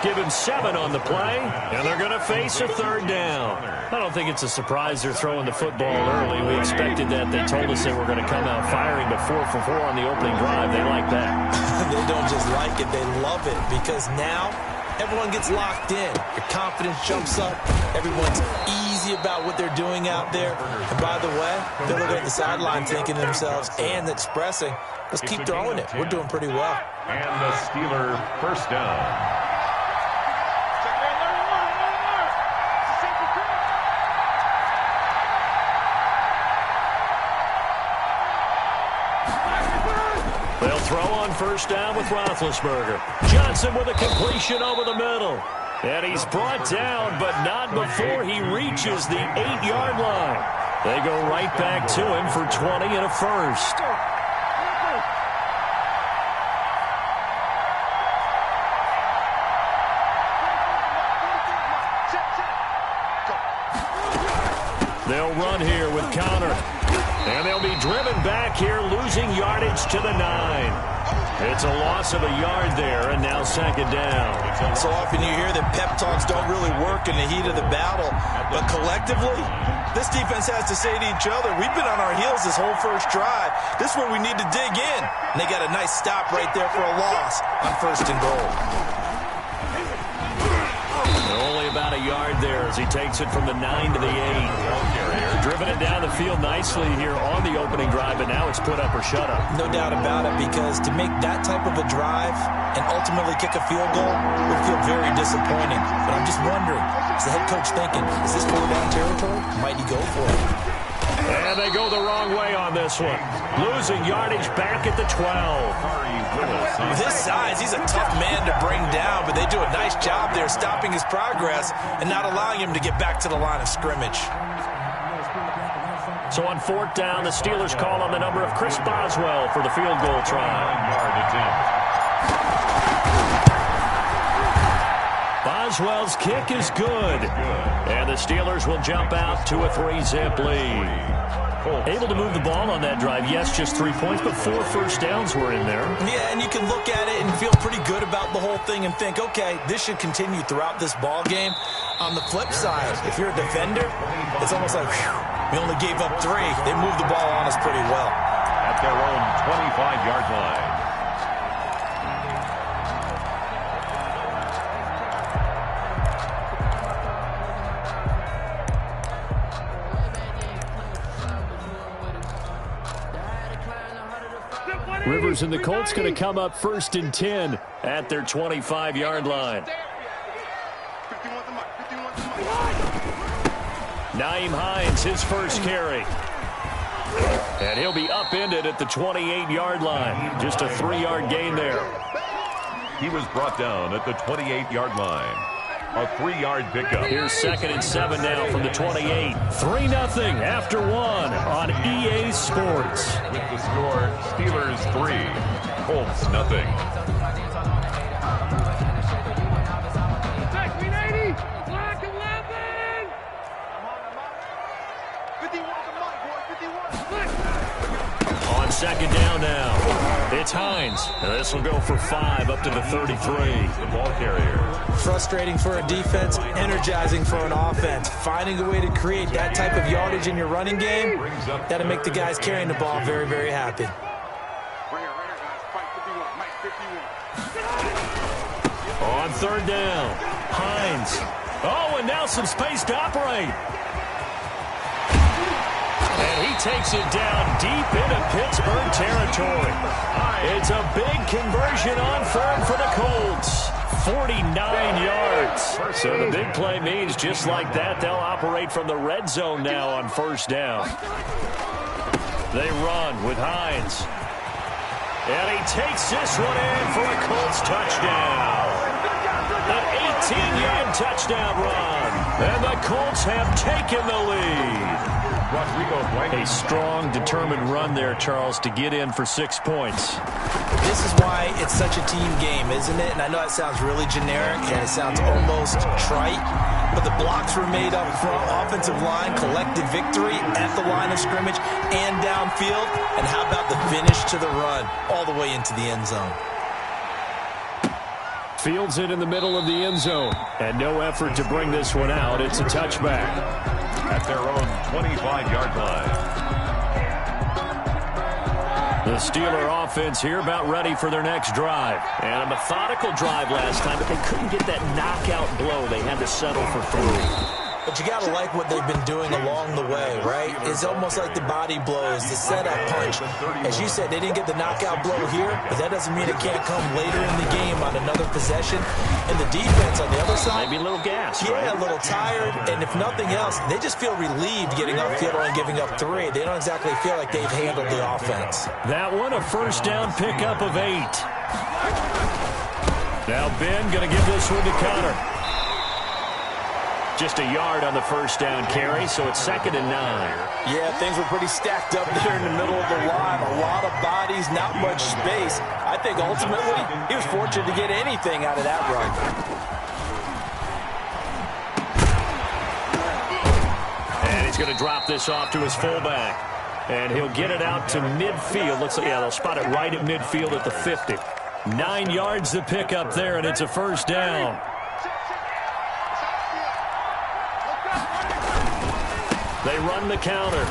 Give him 7 on the play, and they're going to face a third down. I don't think it's a surprise they're throwing the football early. We expected that. They told us they were going to come out firing, but 4 for 4 on the opening drive. They like that. They don't just like it, they love it, because now everyone gets locked in. Your confidence jumps up. Everyone's easy about what they're doing out there. And by the way, they're looking at the sideline thinking to themselves and expressing, let's keep throwing it. We're doing pretty well. And the Steeler first down. They'll throw on first down with Roethlisberger. Johnson with a completion over the middle. And he's brought down, but not before he reaches the 8-yard line. They go right back to him for 20 and a first. They'll run here with Conner. And they'll be driven back here, losing yardage to the 9. It's a loss of a yard there, and now second down. So often you hear that pep talks don't really work in the heat of the battle. But collectively, this defense has to say to each other, we've been on our heels this whole first drive. This is where we need to dig in. And they got a nice stop right there for a loss on first and goal. Only about a yard there as he takes it from the 9 to the 8. Driven it down the field nicely here on the opening drive, but now it's put up or shut up. No doubt about it, because to make that type of a drive and ultimately kick a field goal would feel very disappointing. But I'm just wondering, is the head coach thinking, is this 4-down territory? Might he go for it? And they go the wrong way on this one. Losing yardage back at the 12. With his size, he's a tough man to bring down, but they do a nice job there stopping his progress and not allowing him to get back to the line of scrimmage. So on 4th down, the Steelers call on the number of Chris Boswell for the field goal try. 9-yard attempt. Boswell's kick is good. And the Steelers will jump out to a 3-zip lead. Able to move the ball on that drive. Yes, just 3 points, but 4 first downs were in there. Yeah, and you can look at it and feel pretty good about the whole thing and think, okay, this should continue throughout this ball game. On the flip side, if you're a defender, it's almost like, whew, we only gave up 3. They moved the ball on us pretty well. At their own 25-yard line. Rivers and the Colts going to come up 1st and 10 at their 25-yard line. Nyheim Hines, his first carry. And he'll be upended at the 28-yard line. Just a 3-yard gain there. He was brought down at the 28-yard line. A 3-yard pickup. Here's 2nd and 7 now from the 28. 3-0 after 1 on EA Sports. With the score, Steelers 3, Colts 0. On 2nd down now, it's Hines. And this will go for 5 up to the 33. The ball carrier. Frustrating for a defense, energizing for an offense. Finding a way to create that type of yardage in your running game, that'll make the guys carrying the ball very, very happy. On 3rd down, Hines. Oh, and now some space to operate. And he takes it down deep into Pittsburgh territory. It's a big conversion on 3rd for the Colts. 49 yards. So the big play means just like that, they'll operate from the red zone now on 1st down. They run with Hines. And he takes this one in for a Colts touchdown. An 18-yard touchdown run. And the Colts have taken the lead. A strong, determined run there, Charles, to get in for 6 points. This is why it's such a team game, isn't it? And I know it sounds really generic and it sounds almost trite, but the blocks were made up front, offensive line, collective victory at the line of scrimmage and downfield. And how about the finish to the run all the way into the end zone? Fields it in the middle of the end zone, and no effort to bring this one out. It's a touchback. At their own 25-yard line. The Steeler offense here about ready for their next drive. And a methodical drive last time, but they couldn't get that knockout blow. They had to settle for 3. But you got to like what they've been doing along the way, right? It's almost like the body blows, the setup punch. As you said, they didn't get the knockout blow here, but that doesn't mean it can't come later in the game on another possession. And the defense on the other side, maybe a little gas, yeah, right? A little tired. And if nothing else, they just feel relieved getting upfield and giving up 3. They don't exactly feel like they've handled the offense. That one, a 1st down pickup of 8. Now Ben going to give this one to Connor. Just a yard on the 1st down carry, so it's 2nd and 9. Yeah, things were pretty stacked up there in the middle of the line. A lot of bodies, not much space. I think ultimately he was fortunate to get anything out of that run. And he's going to drop this off to his fullback. And he'll get it out to midfield. Looks like, yeah, they'll spot it right at midfield at the 50. 9 yards to pick up there, and it's a 1st down. They run the counter.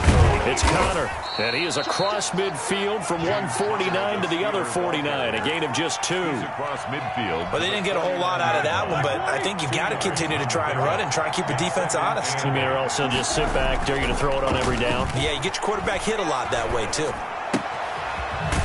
It's Connor. And he is across midfield from 149 to the other 49. A gain of just 2. Across midfield. Well, they didn't get a whole lot out of that one, but I think you've got to continue to try and run and try and keep the defense honest. You mean or else they'll just sit back, dare you to throw it on every down? Yeah, you get your quarterback hit a lot that way, too.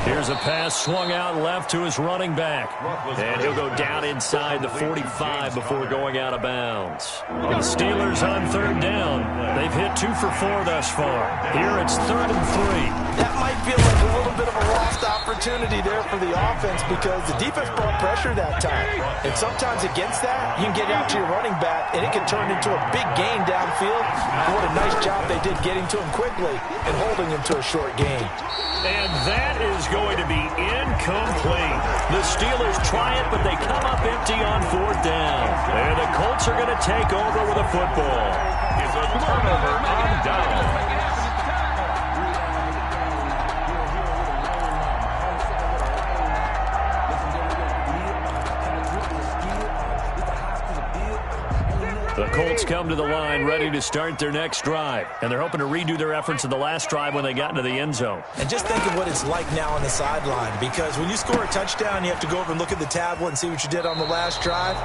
Here's a pass swung out left to his running back. And he'll go down inside the 45 before going out of bounds. The Steelers on 3rd down. They've hit 2 for 4 thus far. Here it's 3rd and 3. That might feel like a little bit of a lost opportunity. opportunity there for the offense because the defense brought pressure that time. And sometimes against that, you can get out to your running back, and it can turn into a big gain downfield. What a nice job they did getting to him quickly and holding him to a short gain. And that is going to be incomplete. The Steelers try it, but they come up empty on 4th down. And the Colts are going to take over with a football. It's a turnover on down. The Colts come to the line ready to start their next drive. And they're hoping to redo their efforts in the last drive when they got into the end zone. And just think of what it's like now on the sideline, because when you score a touchdown, you have to go over and look at the tablet and see what you did on the last drive.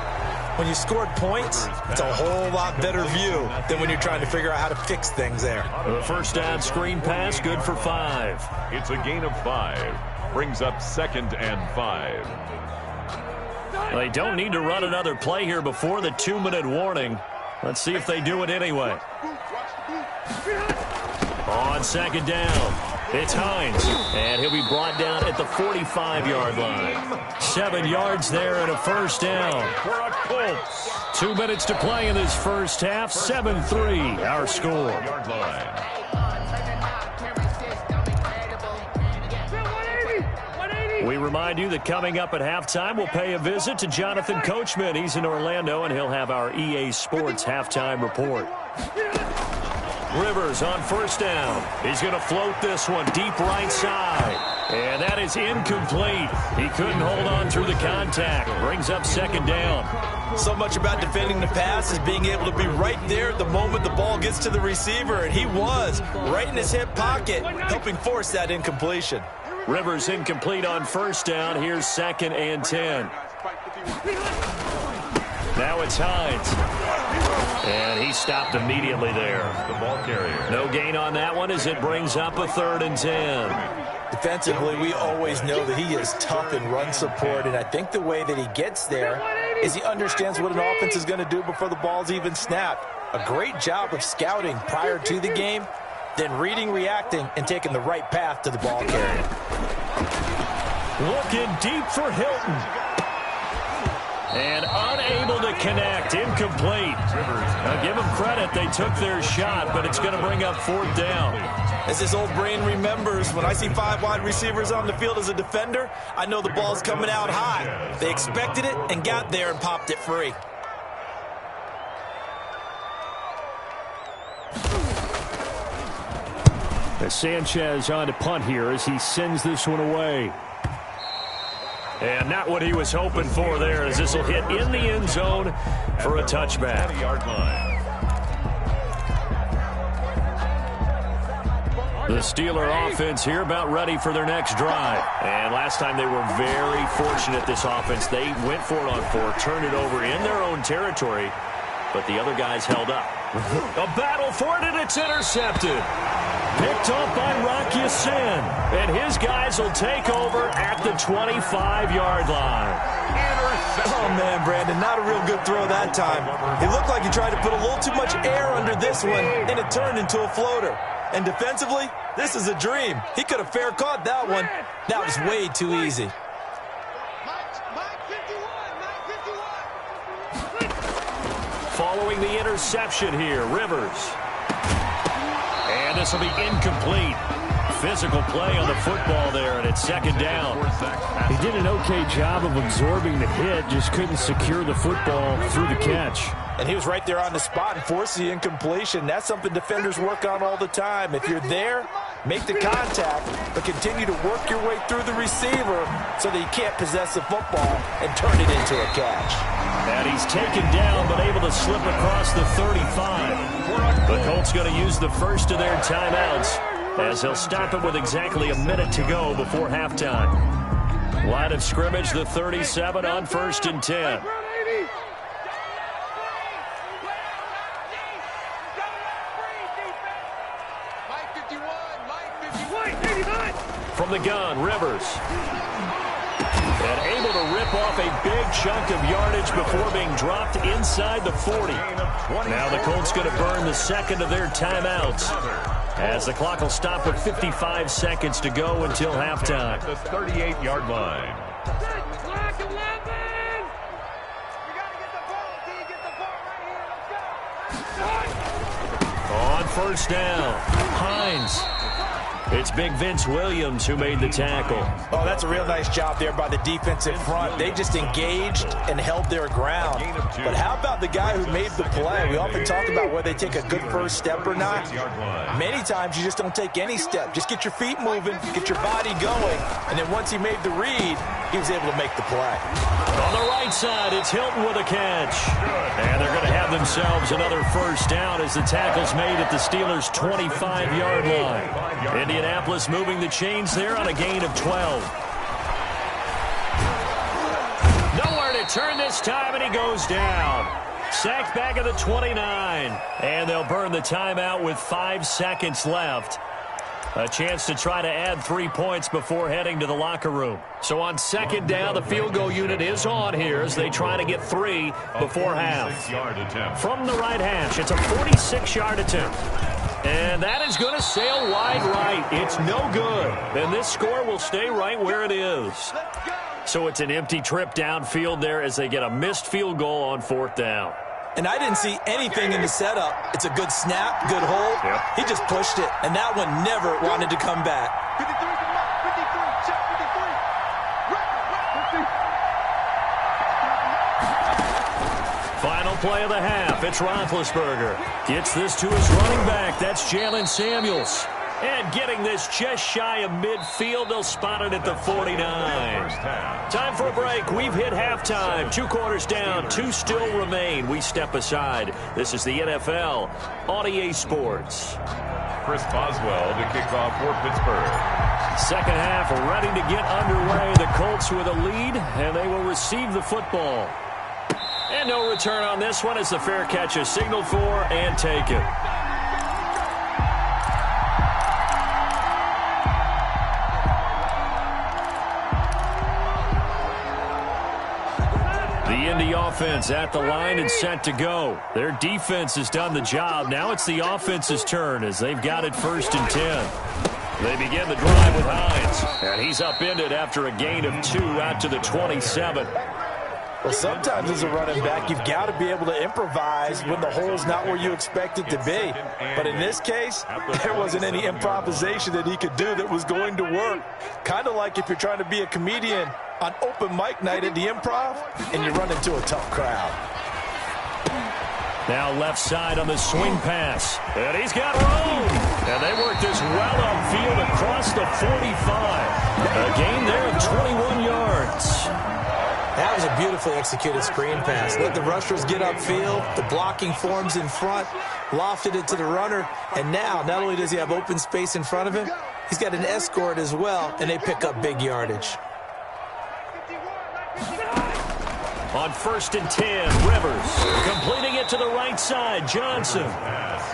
When you scored points, it's a whole lot better view than when you're trying to figure out how to fix things there. The first down screen pass, good for 5. It's a gain of 5. Brings up 2nd and 5. They don't need to run another play here before the 2-minute warning. Let's see if they do it anyway. On 2nd down, it's Hines, and he'll be brought down at the 45-yard line. 7 yards there and a first down for a Colts. 2 minutes to play in this first half. 7-3, our score. Yard line. We remind you that coming up at halftime, we'll pay a visit to Jonathan Coachman. He's in Orlando, and he'll have our EA Sports halftime report. Rivers on first down. He's going to float this one deep right side. And that is incomplete. He couldn't hold on through the contact. Brings up 2nd down. So much about defending the pass is being able to be right there at the moment the ball gets to the receiver, and he was right in his hip pocket, helping force that incompletion. Rivers incomplete on first down. Here's 2nd and 10. Now it's Hines. And he stopped immediately there. The ball carrier. No gain on that one as it brings up a 3rd and 10. Defensively, we always know that he is tough in run support, and I think the way that he gets there is he understands what an offense is going to do before the ball's even snapped. A great job of scouting prior to the game, then reading, reacting, and taking the right path to the ball carrier. Looking deep for Hilton. And unable to connect. Incomplete. Now give them credit. They took their shot, but it's going to bring up 4th down. As this old brain remembers, when I see 5 wide receivers on the field as a defender, I know the ball's coming out high. They expected it and got there and popped it free. Sanchez on to punt here as he sends this one away. And not what he was hoping for there, as this will hit in the end zone for a touchback. 20-yard line. The Steeler offense here about ready for their next drive. And last time they were very fortunate, this offense. They went for it on 4, turned it over in their own territory, but the other guys held up. A battle for it, and it's intercepted. Picked off by Rocky Sin. And his guys will take over at the 25-yard line. Oh, man, Brandon, not a real good throw that time. It looked like he tried to put a little too much air under this one, and it turned into a floater. And defensively, this is a dream. He could have fair caught that one. That was way too easy. Following the interception here, Rivers. And this will be incomplete. Physical play on the football there, and it's 2nd down. He did an okay job of absorbing the hit, just couldn't secure the football through the catch. And he was right there on the spot and forced the incompletion. That's something defenders work on all the time. If you're there, make the contact, but continue to work your way through the receiver so that you can't possess the football and turn it into a catch. And he's taken down, but able to slip across the 35. The Colts going to use the first of their timeouts, as he'll stop it with exactly a minute to go before halftime. Line of scrimmage, the 37 on 1st and 10. From the gun, Rivers. And able to rip off a big chunk of yardage before being dropped inside the 40. Now the Colts going to burn the second of their timeouts. as the clock will stop with 55 seconds to go until halftime. At the 38-yard line. Clock 11! We got to get the ball, D. Get the ball right here. Let's go. On first down, Hines. It's Big Vince Williams who made the tackle. Oh, that's a real nice job there by the defensive front. They just engaged and held their ground. But how about the guy who made the play? We often talk about whether they take a good first step or not. Many times you just don't take any step. Just get your feet moving, get your body going, and then once he made the read, he was able to make the play. On the right side, it's Hilton with a catch. And they're going to have themselves another first down as the tackle's made at the Steelers' 25-yard line. Indianapolis moving the chains there on a gain of 12. Nowhere to turn this time, and he goes down. Sacked back at the 29. And they'll burn the timeout with 5 seconds left. A chance to try to add 3 points before heading to the locker room. So on second down, the field goal unit is on here as they try to get 3 before half. From the right hash, it's a 46-yard attempt. And that is going to sail wide right. It's no good. And this score will stay right where it is. So it's an empty trip downfield there as they get a missed field goal on fourth down. And I didn't see anything in the setup. It's a good snap, good hold. Yep. He just pushed it, and that one never wanted to come back. 53 to the mark. 53. Check 53. Final play of the half. It's Roethlisberger. Gets this to his running back. That's Jalen Samuels. And getting this just shy of midfield, they'll spot it at the 49. Time for a break. We've hit halftime. 2 quarters down, 2 still remain. We step aside. This is the NFL on EA Sports. Chris Boswell to kick off for Pittsburgh. Second half ready to get underway. The Colts with a lead, and they will receive the football. And no return on this one as the fair catch is signaled for and taken. The Indy offense at the line and set to go. Their defense has done the job. Now it's the offense's turn as they've got it first and 10. They begin the drive with Hines. And he's upended after a gain of 2 out to the 27. Well, sometimes as a running back, you've got to be able to improvise when the hole's not where you expect it to be. But in this case, there wasn't any improvisation that he could do that was going to work. Kind of like if you're trying to be a comedian on open mic night at the Improv and you run into a tough crowd. Now left side on the swing pass. And he's got room. And they work this well upfield across the 45. A gain there of 21 yards. That was a beautifully executed screen pass. Let the rushers get upfield. The blocking forms in front. Lofted it to the runner. And now, not only does he have open space in front of him, he's got an escort as well, and they pick up big yardage. On first and 10, Rivers completing it to the right side, Johnson.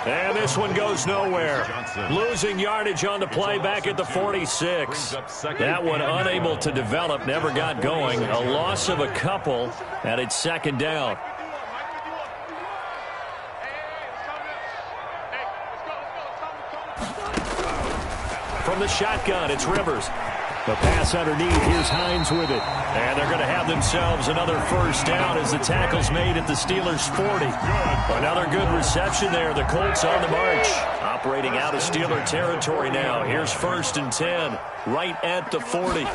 And this one goes nowhere. Losing yardage on the play back at the 46. That one unable to develop, never got going. A loss of a couple, and it's second down. From the shotgun, it's Rivers. The pass underneath. Here's Hines with it. And they're going to have themselves another first down as the tackle's made at the Steelers' 40. Another good reception there. The Colts on the march. Operating out of Steeler territory now. Here's first and 10. Right at the 40.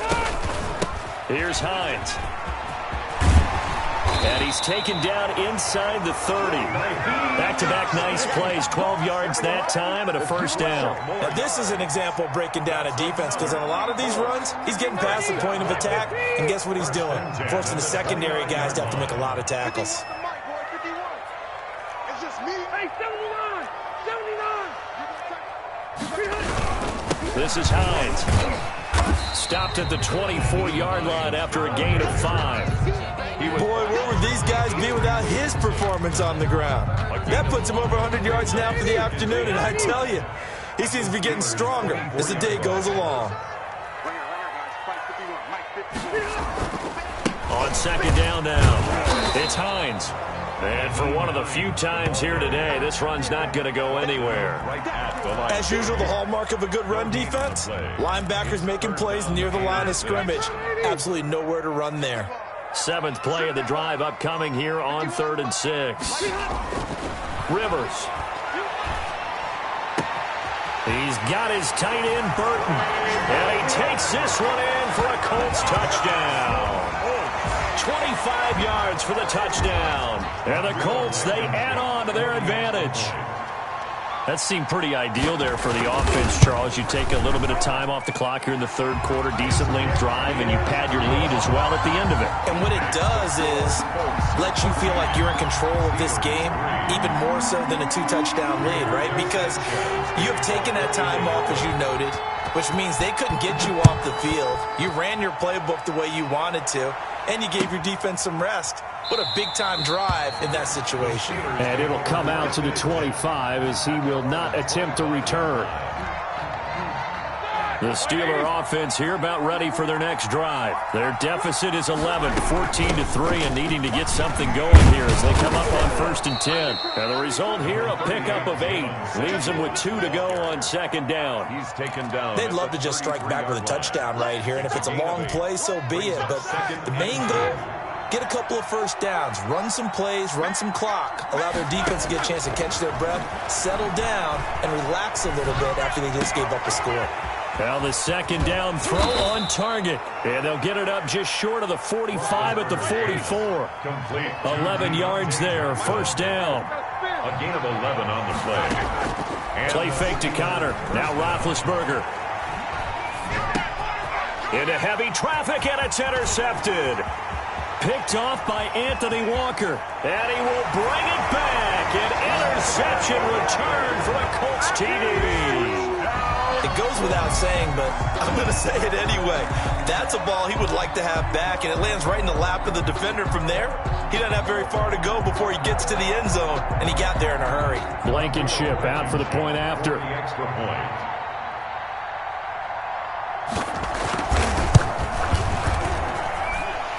Here's Hines. And he's taken down inside the 30. Back-to-back nice plays. 12 yards that time and a first down. Now, this is an example of breaking down a defense because on a lot of these runs, he's getting past the point of attack, and guess what he's doing? Forcing the secondary guys to have to make a lot of tackles. It's just me. Hey, 79! 79! This is Hines. Stopped at the 24-yard line after a gain of 5. Boy, where would these guys be without his performance on the ground? That puts him over 100 yards now for the afternoon, and I tell you, he seems to be getting stronger as the day goes along. On second down now, it's Hines. And for one of the few times here today, this run's not going to go anywhere. As usual, the hallmark of a good run defense, linebackers making plays near the line of scrimmage. Absolutely nowhere to run there. 7th play of the drive upcoming here on 3rd and 6. Rivers. He's got his tight end, Burton. And he takes this one in for a Colts touchdown. 25 yards for the touchdown. And the Colts, they add on to their advantage. That seemed pretty ideal there for the offense, Charles. You take a little bit of time off the clock here in the 3rd quarter, decent length drive, and you pad your lead as well at the end of it. And what it does is let you feel like you're in control of this game, even more so than a 2-touchdown lead, right? Because you have taken that time off, as you noted, which means they couldn't get you off the field. You ran your playbook the way you wanted to, and you gave your defense some rest. What a big-time drive in that situation. And it'll come out to the 25 as he will not attempt to return. The Steeler offense here about ready for their next drive. Their deficit is 11, 14-3, and needing to get something going here as they come up on 1st and 10. And the result here, a pickup of 8. Leaves them with 2 to go on 2nd down. He's taken down. They'd love to just strike back with a touchdown right here, and if it's a long play, so be it. But the main goal, get a couple of first downs, run some plays, run some clock, allow their defense to get a chance to catch their breath, settle down, and relax a little bit after they just gave up a score. Now the 2nd down throw on target. And they'll get it up just short of the 45 at the 44. Complete. 11 yards there, 1st down. A gain of 11 on the play. And Play fake to Connor. Now Roethlisberger. Into heavy traffic, and it's intercepted. Picked off by Anthony Walker. And he will bring it back. An interception return for the Colts TD. It goes without saying, but I'm going to say it anyway. That's a ball he would like to have back, and it lands right in the lap of the defender from there. He doesn't have very far to go before he gets to the end zone, and he got there in a hurry. Blankenship out for the point after. the extra point.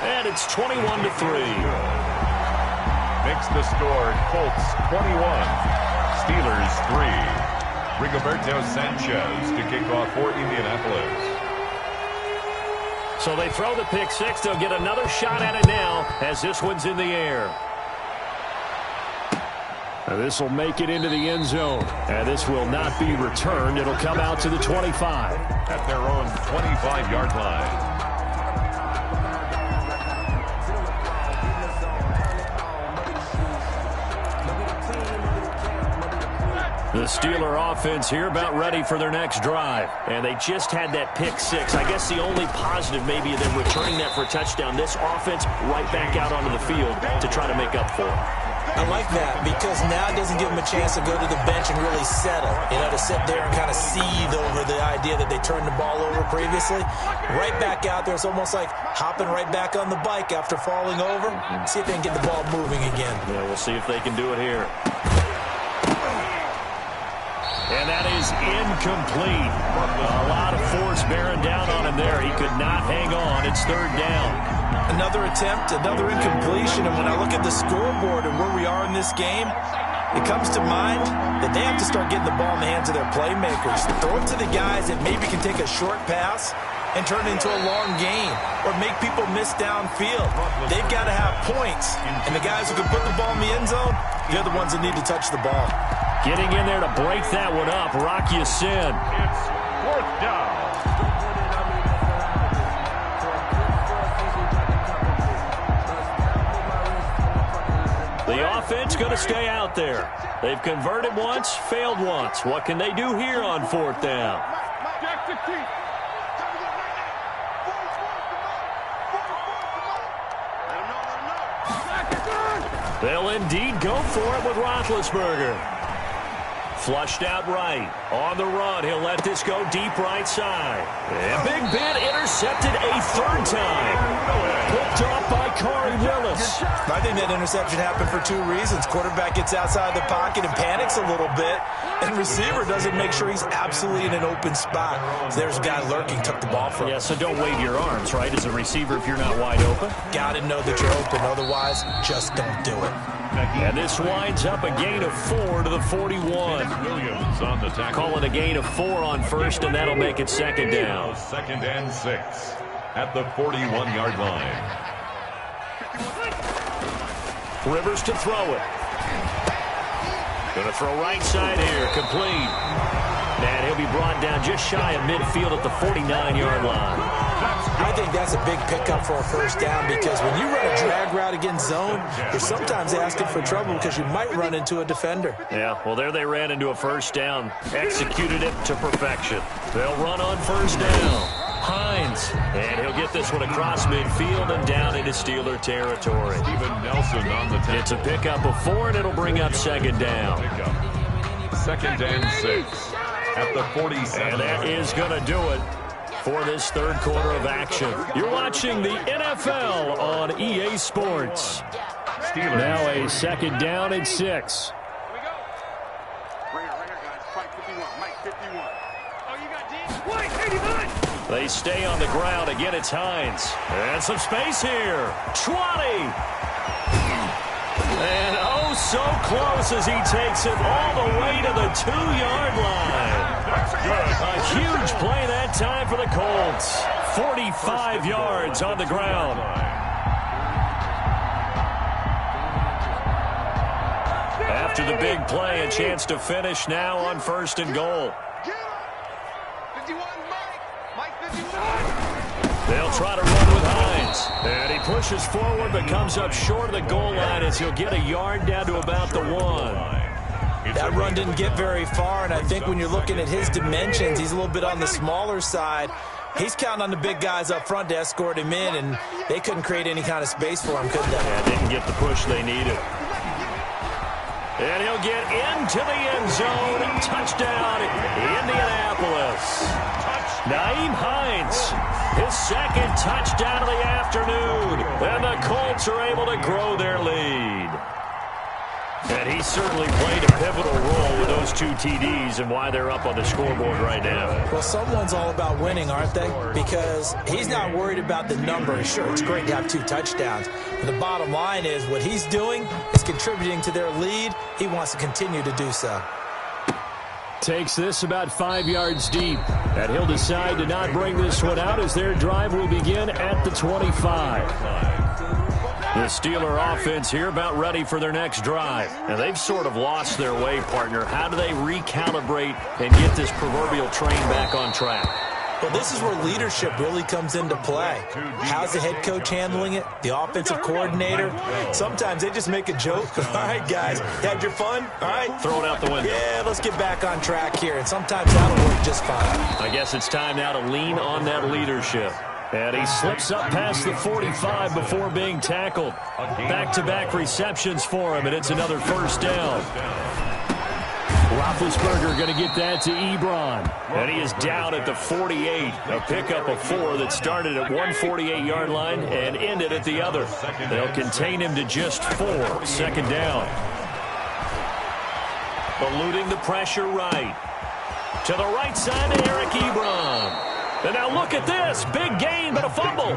And it's 21-3. Makes the score Colts 21, Steelers 3. Rigoberto Sanchez to kick off for Indianapolis. So they throw the pick 6. They'll get another shot at it now as this one's in the air. This will make it into the end zone. And this will not be returned. It'll come out to the 25. At their own 25-yard line. The Steeler offense here about ready for their next drive. And they just had that pick 6. I guess the only positive maybe of them returning that for a touchdown. This offense right back out onto the field to try to make up for it. I like that because now it doesn't give them a chance to go to the bench and really settle. You know, to sit there and kind of seethe over the idea that they turned the ball over previously. Right back out there. It's almost like hopping right back on the bike after falling over. See if they can get the ball moving again. Yeah, we'll see if they can do it here. And that is incomplete. A lot of force bearing down on him there. He could not hang on. It's 3rd down. Another attempt, another incompletion. And when I look at the scoreboard and where we are in this game, it comes to mind that they have to start getting the ball in the hands of their playmakers. Throw it to the guys that maybe can take a short pass and turn it into a long gain or make people miss downfield. They've got to have points. And the guys who can put the ball in the end zone, they're the ones that need to touch the ball. Getting in there to break that one up, Rock Ya-Sin. It's 4th down. The offense going to stay out there. They've converted once, failed once. What can they do here on 4th down? They'll indeed go for it with Roethlisberger. Flushed out right. On the run, he'll let this go deep right side. And Big Ben intercepted a 3rd time. Picked off by Corey Willis. I think that interception happened for 2 reasons. Quarterback gets outside the pocket and panics a little bit. And receiver doesn't make sure he's absolutely in an open spot. So there's a guy lurking, took the ball from him. Yeah, so don't wave your arms, right, as a receiver if you're not wide open. Got to know that you're open. Otherwise, just don't do it. And this winds up a gain of 4 to the 41. Williams on the tackle. Calling a gain of 4 on first, and that'll make it second down. Second and 6 at the 41-yard line. Rivers to throw it. Going to throw right side here, complete. And he'll be brought down just shy of midfield at the 49-yard line. I think that's a big pickup for a first down because when you run a drag route against zone, you're sometimes asking for trouble because you might run into a defender. Yeah, well, there they ran into a first down. Executed it to perfection. They'll run on first down. Hines, and he'll get this one across midfield and down into Steeler territory. Steven Nelson on the tackle. It's a pickup of 4, and it'll bring up second down. Second and 6 at the 47. And that is going to do it for this third quarter of action. You're watching the NFL on EA Sports. Steelers. Now a second down and 6. Here we go. Bring it right here, guys. Mike 51. Mike 51. Oh, you got D? White 89. They stay on the ground. Again, it's Hines. And some space here. 20. And oh, so close as he takes it all the way to the 2-yard line. A huge play that time for the Colts. 45 yards on the ground. After the big play, a chance to finish now on first and goal. 51, Mike 51. They'll try to run with Hines. And he pushes forward but comes up short of the goal line as he'll get a yard down to about the 1. That run didn't get very far, and I think when you're looking at his dimensions, he's a little bit on the smaller side. He's counting on the big guys up front to escort him in, and they couldn't create any kind of space for him, could they? Yeah, didn't get the push they needed. And he'll get into the end zone. Touchdown, Indianapolis. Nyheim Hines, his second touchdown of the afternoon. And the Colts are able to grow their lead. And he certainly played a pivotal role with those 2 TDs and why they're up on the scoreboard right now. Well, someone's all about winning, aren't they? Because he's not worried about the number. Sure, it's great to have 2 touchdowns. But the bottom line is what he's doing is contributing to their lead. He wants to continue to do so. Takes this about 5 yards deep. And he'll decide to not bring this one out as their drive will begin at the 25. The Steeler offense here about ready for their next drive. And they've sort of lost their way, partner. How do they recalibrate and get this proverbial train back on track? Well, this is where leadership really comes into play. How's the head coach handling it? The offensive coordinator? Sometimes they just make a joke. All right, guys, had your fun? All right. Throw it out the window. Yeah, let's get back on track here. And sometimes that'll work just fine. I guess it's time now to lean on that leadership. And he slips up past the 45 before being tackled. Back-to-back receptions for him, and it's another first down. Roethlisberger going to get that to Ebron. And he is down at the 48. A pickup of 4 that started at 148-yard line and ended at the other. They'll contain him to just 4. Second down. Eluding the pressure right. To the right side to Eric Ebron. And now look at this. Big gain, but a fumble.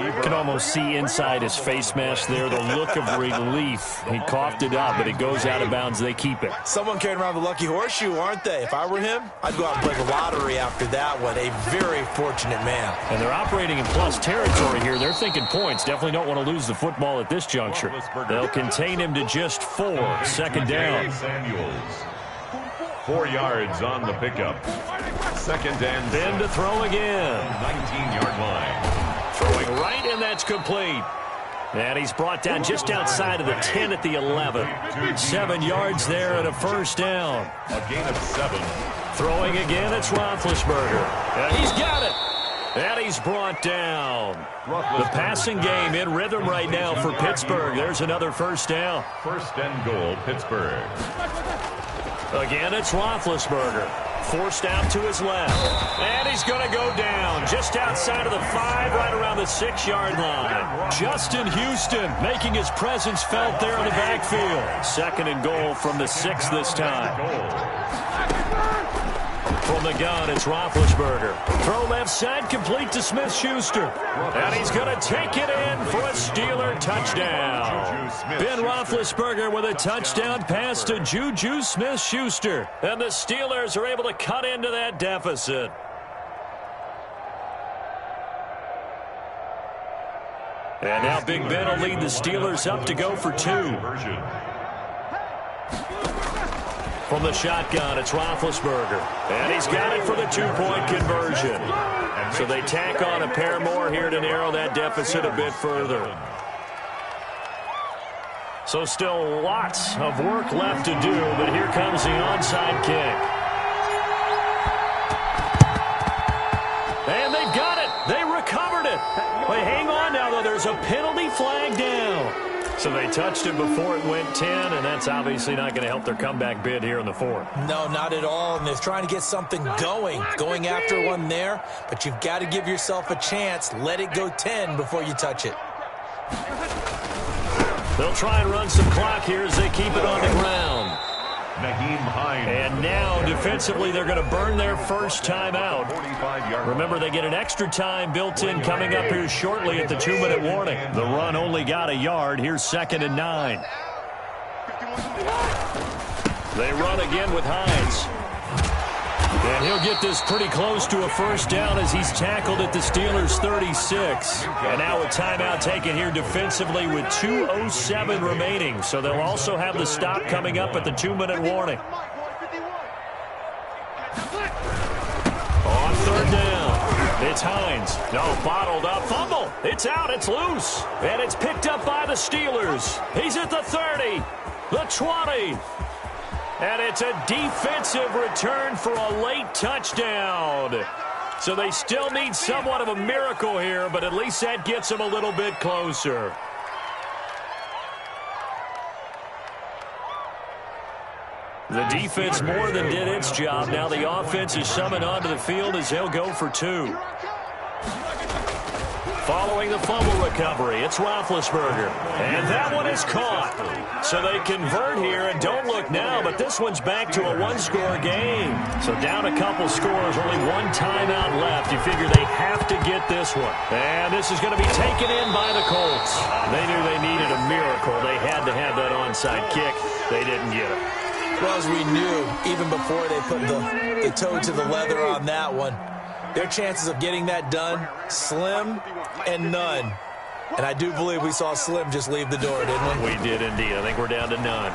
You can almost see inside his face mask there the look of relief. He coughed it up, but it goes out of bounds. They keep it. Someone carrying around the lucky horseshoe, aren't they? If I were him, I'd go out and play the lottery after that one. A very fortunate man. And they're operating in plus territory here. They're thinking points. Definitely don't want to lose the football at this juncture. They'll contain him to just 4. Second down. 4 yards on the pickup. Second and then to throw again. 19-yard line. Throwing right, and that's complete. And he's brought down just outside of the 10 at the 11. 7 yards there and a first down. A gain of 7. Throwing again, it's Roethlisberger. And he's got it. And he's brought down. The passing game in rhythm right now for Pittsburgh. There's another first down. First and goal, Pittsburgh. Again, it's Roethlisberger. Forced out to his left. And he's going to go down just outside of the 5, right around the 6-yard line. Justin Houston making his presence felt there in the backfield. Second and goal from the 6 this time. From the gun, it's Roethlisberger. Throw left side, complete to Smith-Schuster. And he's going to take it in for a Steeler touchdown. Ben Roethlisberger with a touchdown pass to Juju Smith-Schuster. And the Steelers are able to cut into that deficit. And now Big Ben will lead the Steelers up to go for 2. From the shotgun, it's Roethlisberger. And he's got it for the 2-point conversion. So they tack on a pair more here to narrow that deficit a bit further. So still lots of work left to do, but here comes the onside kick. And they've got it. They recovered it. Wait, hang on now, though. There's a penalty flag down. So they touched it before it went 10, and that's obviously not going to help their comeback bid here in the 4th. No, not at all, and they're trying to get something going after one there, but you've got to give yourself a chance. Let it go 10 before you touch it. They'll try and run some clock here as they keep it on the ground. And now, defensively, they're going to burn their first timeout. Remember, they get an extra time built in coming up here shortly at the 2-minute warning. The run only got a yard. Here's 2nd and 9. They run again with Hines. And he'll get this pretty close to a first down as he's tackled at the Steelers' 36. And now a timeout taken here defensively with 2:07 remaining. So they'll also have the stop coming up at the 2-minute warning. On 3rd down, it's Hines. No, bottled up. Fumble. It's out. It's loose. And it's picked up by the Steelers. He's at the 30, the 20. And it's a defensive return for a late touchdown. So they still need somewhat of a miracle here, but at least that gets them a little bit closer. The defense more than did its job. Now the offense is summoned onto the field as they'll go for 2. Following the fumble recovery, it's Roethlisberger. And that one is caught. So they convert here, and don't look now, but this one's back to a 1-score game. So down a couple scores, only one timeout left. You figure they have to get this one. And this is going to be taken in by the Colts. They knew they needed a miracle. They had to have that onside kick. They didn't get it. Well, as we knew, even before they put the toe to the leather on that one, their chances of getting that done, slim and none. And I do believe we saw Slim just leave the door, didn't we? We did indeed. I think we're down to none.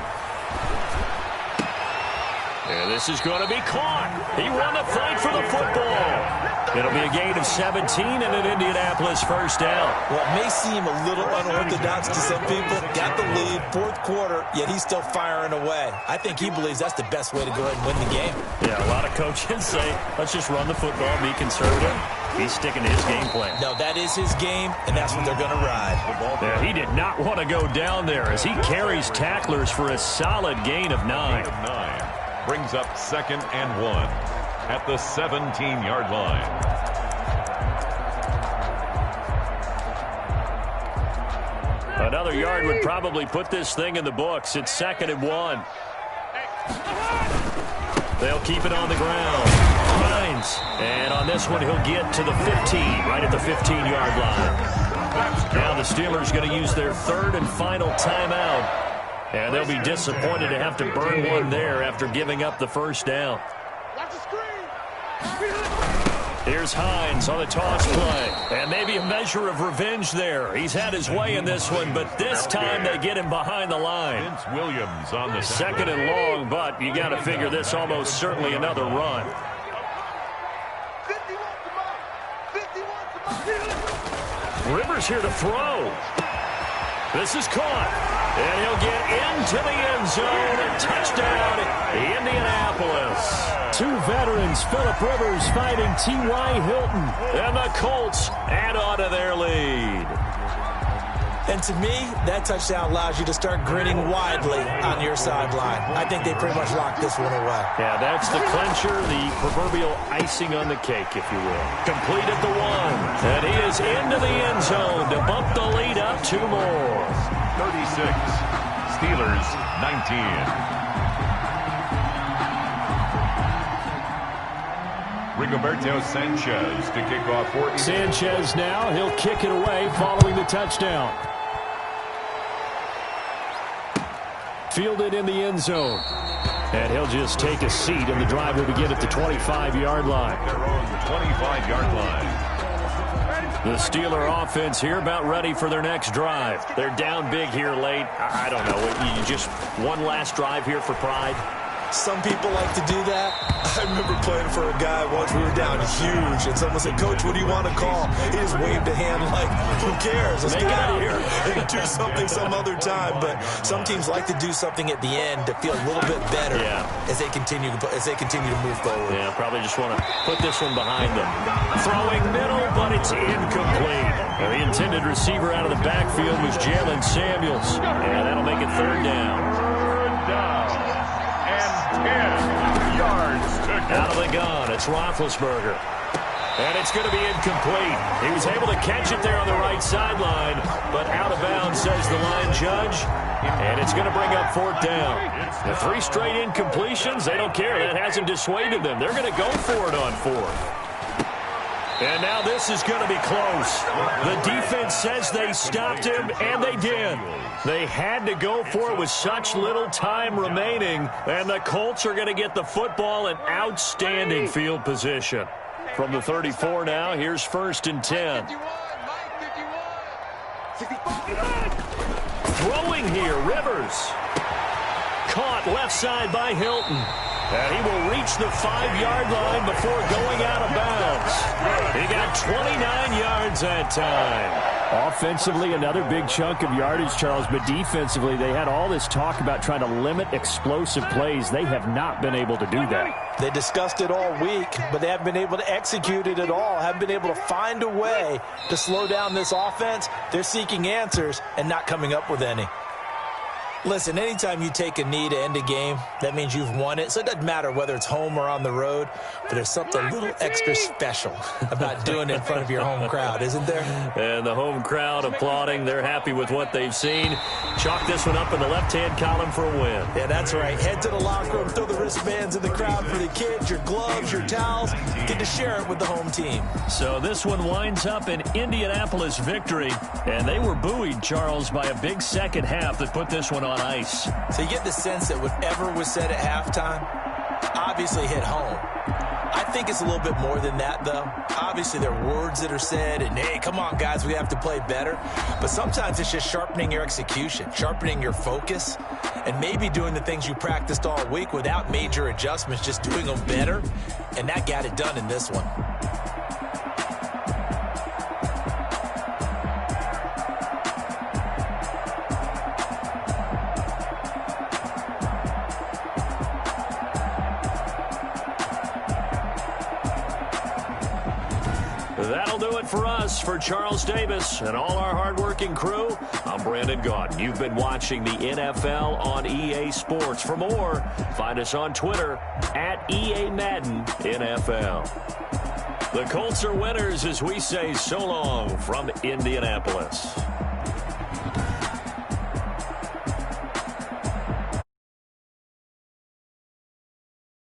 And this is going to be caught. He won the fight for the football. It'll be a gain of 17 and an Indianapolis first down. Well, it may seem a little unorthodox to some people. Got the lead, 4th quarter, yet he's still firing away. I think he believes that's the best way to go ahead and win the game. Yeah, a lot of coaches say, let's just run the football, be conservative. He's sticking to his game plan. No, that is his game, and that's what they're going to ride. Yeah, he did not want to go down there as he carries tacklers for a solid gain of 9. Brings up 2nd and 1 at the 17-yard line. Another yard would probably put this thing in the books. It's 2nd and 1. They'll keep it on the ground. Hines. And on this one, he'll get to the 15, right at the 15-yard line. Now the Steelers going to use their 3rd and final timeout. And they'll be disappointed to have to burn one there after giving up the first down. Here's Hines on the toss play. And maybe a measure of revenge there. He's had his way in this one, but this time they get him behind the line. Vince Williams on the 2nd and long, but you got to figure this almost certainly another run. Rivers here to throw. This is caught. And he'll get into the end zone. A touchdown, Indianapolis. 2 veterans, Phillip Rivers fighting T.Y. Hilton. And the Colts add on to their lead. And to me, that touchdown allows you to start grinning widely on your sideline. I think they pretty much locked this one away. Yeah, that's the clincher, the proverbial icing on the cake, if you will. Complete at the 1. And he is into the end zone to bump the lead up 2 more. 36, Steelers 19. Rigoberto Sanchez to kick off for Sanchez now. He'll kick it away following the touchdown. Fielded in the end zone. And he'll just take a seat, and the drive will begin at the 25-yard line. their own 25-yard line. The Steeler offense here about ready for their next drive. They're down big here late. I don't know. You just one last drive here for pride. Some people like to do that. I remember playing for a guy once. We were down huge, and someone said, "Coach, what do you want to call?" He just waved a hand like, "Who cares? Let's get out of here and do something some other time." But some teams like to do something at the end to feel a little bit better as they continue to move forward. Yeah, probably just want to put this one behind them. Throwing middle, but it's incomplete. The intended receiver out of the backfield was Jalen Samuels, and that'll make it third down. Out of the gun, it's Roethlisberger. And it's going to be incomplete. He was able to catch it there on the right sideline, but out of bounds, says the line judge. And it's going to bring up fourth down. The 3 straight incompletions, they don't care. That hasn't dissuaded them. They're going to go for it on fourth. And now this is going to be close. The defense says they stopped him, and they did. They had to go for it with such little time remaining, and the Colts are going to get the football in outstanding field position. From the 34 now, here's 1st and 10. Throwing here, Rivers. Caught left side by Hilton. And he will reach the 5-yard line before going out of bounds. He got 29 yards that time. Offensively, another big chunk of yardage, Charles, but defensively, they had all this talk about trying to limit explosive plays. They have not been able to do that. They discussed it all week, but they haven't been able to execute it at all, haven't been able to find a way to slow down this offense. They're seeking answers and not coming up with any. Listen, anytime you take a knee to end a game, that means you've won it. So it doesn't matter whether it's home or on the road, but there's something a little extra special about doing it in front of your home crowd, isn't there? And the home crowd applauding. They're happy with what they've seen. Chalk this one up in the left-hand column for a win. Yeah, that's right. Head to the locker room, throw the wristbands in the crowd for the kids, your gloves, your towels. Get to share it with the home team. So this one winds up an Indianapolis victory, and they were buoyed, Charles, by a big second half that put this one on ice. So you get the sense that whatever was said at halftime obviously hit home. I think it's a little bit more than that, though. Obviously, there are words that are said, and, hey, come on, guys, we have to play better. But sometimes it's just sharpening your execution, sharpening your focus, and maybe doing the things you practiced all week without major adjustments, just doing them better, and that got it done in this one. That'll do it for us. For Charles Davis and all our hardworking crew, I'm Brandon Gaudin. You've been watching the NFL on EA Sports. For more, find us on Twitter at EA Madden NFL. The Colts are winners as we say so long from Indianapolis.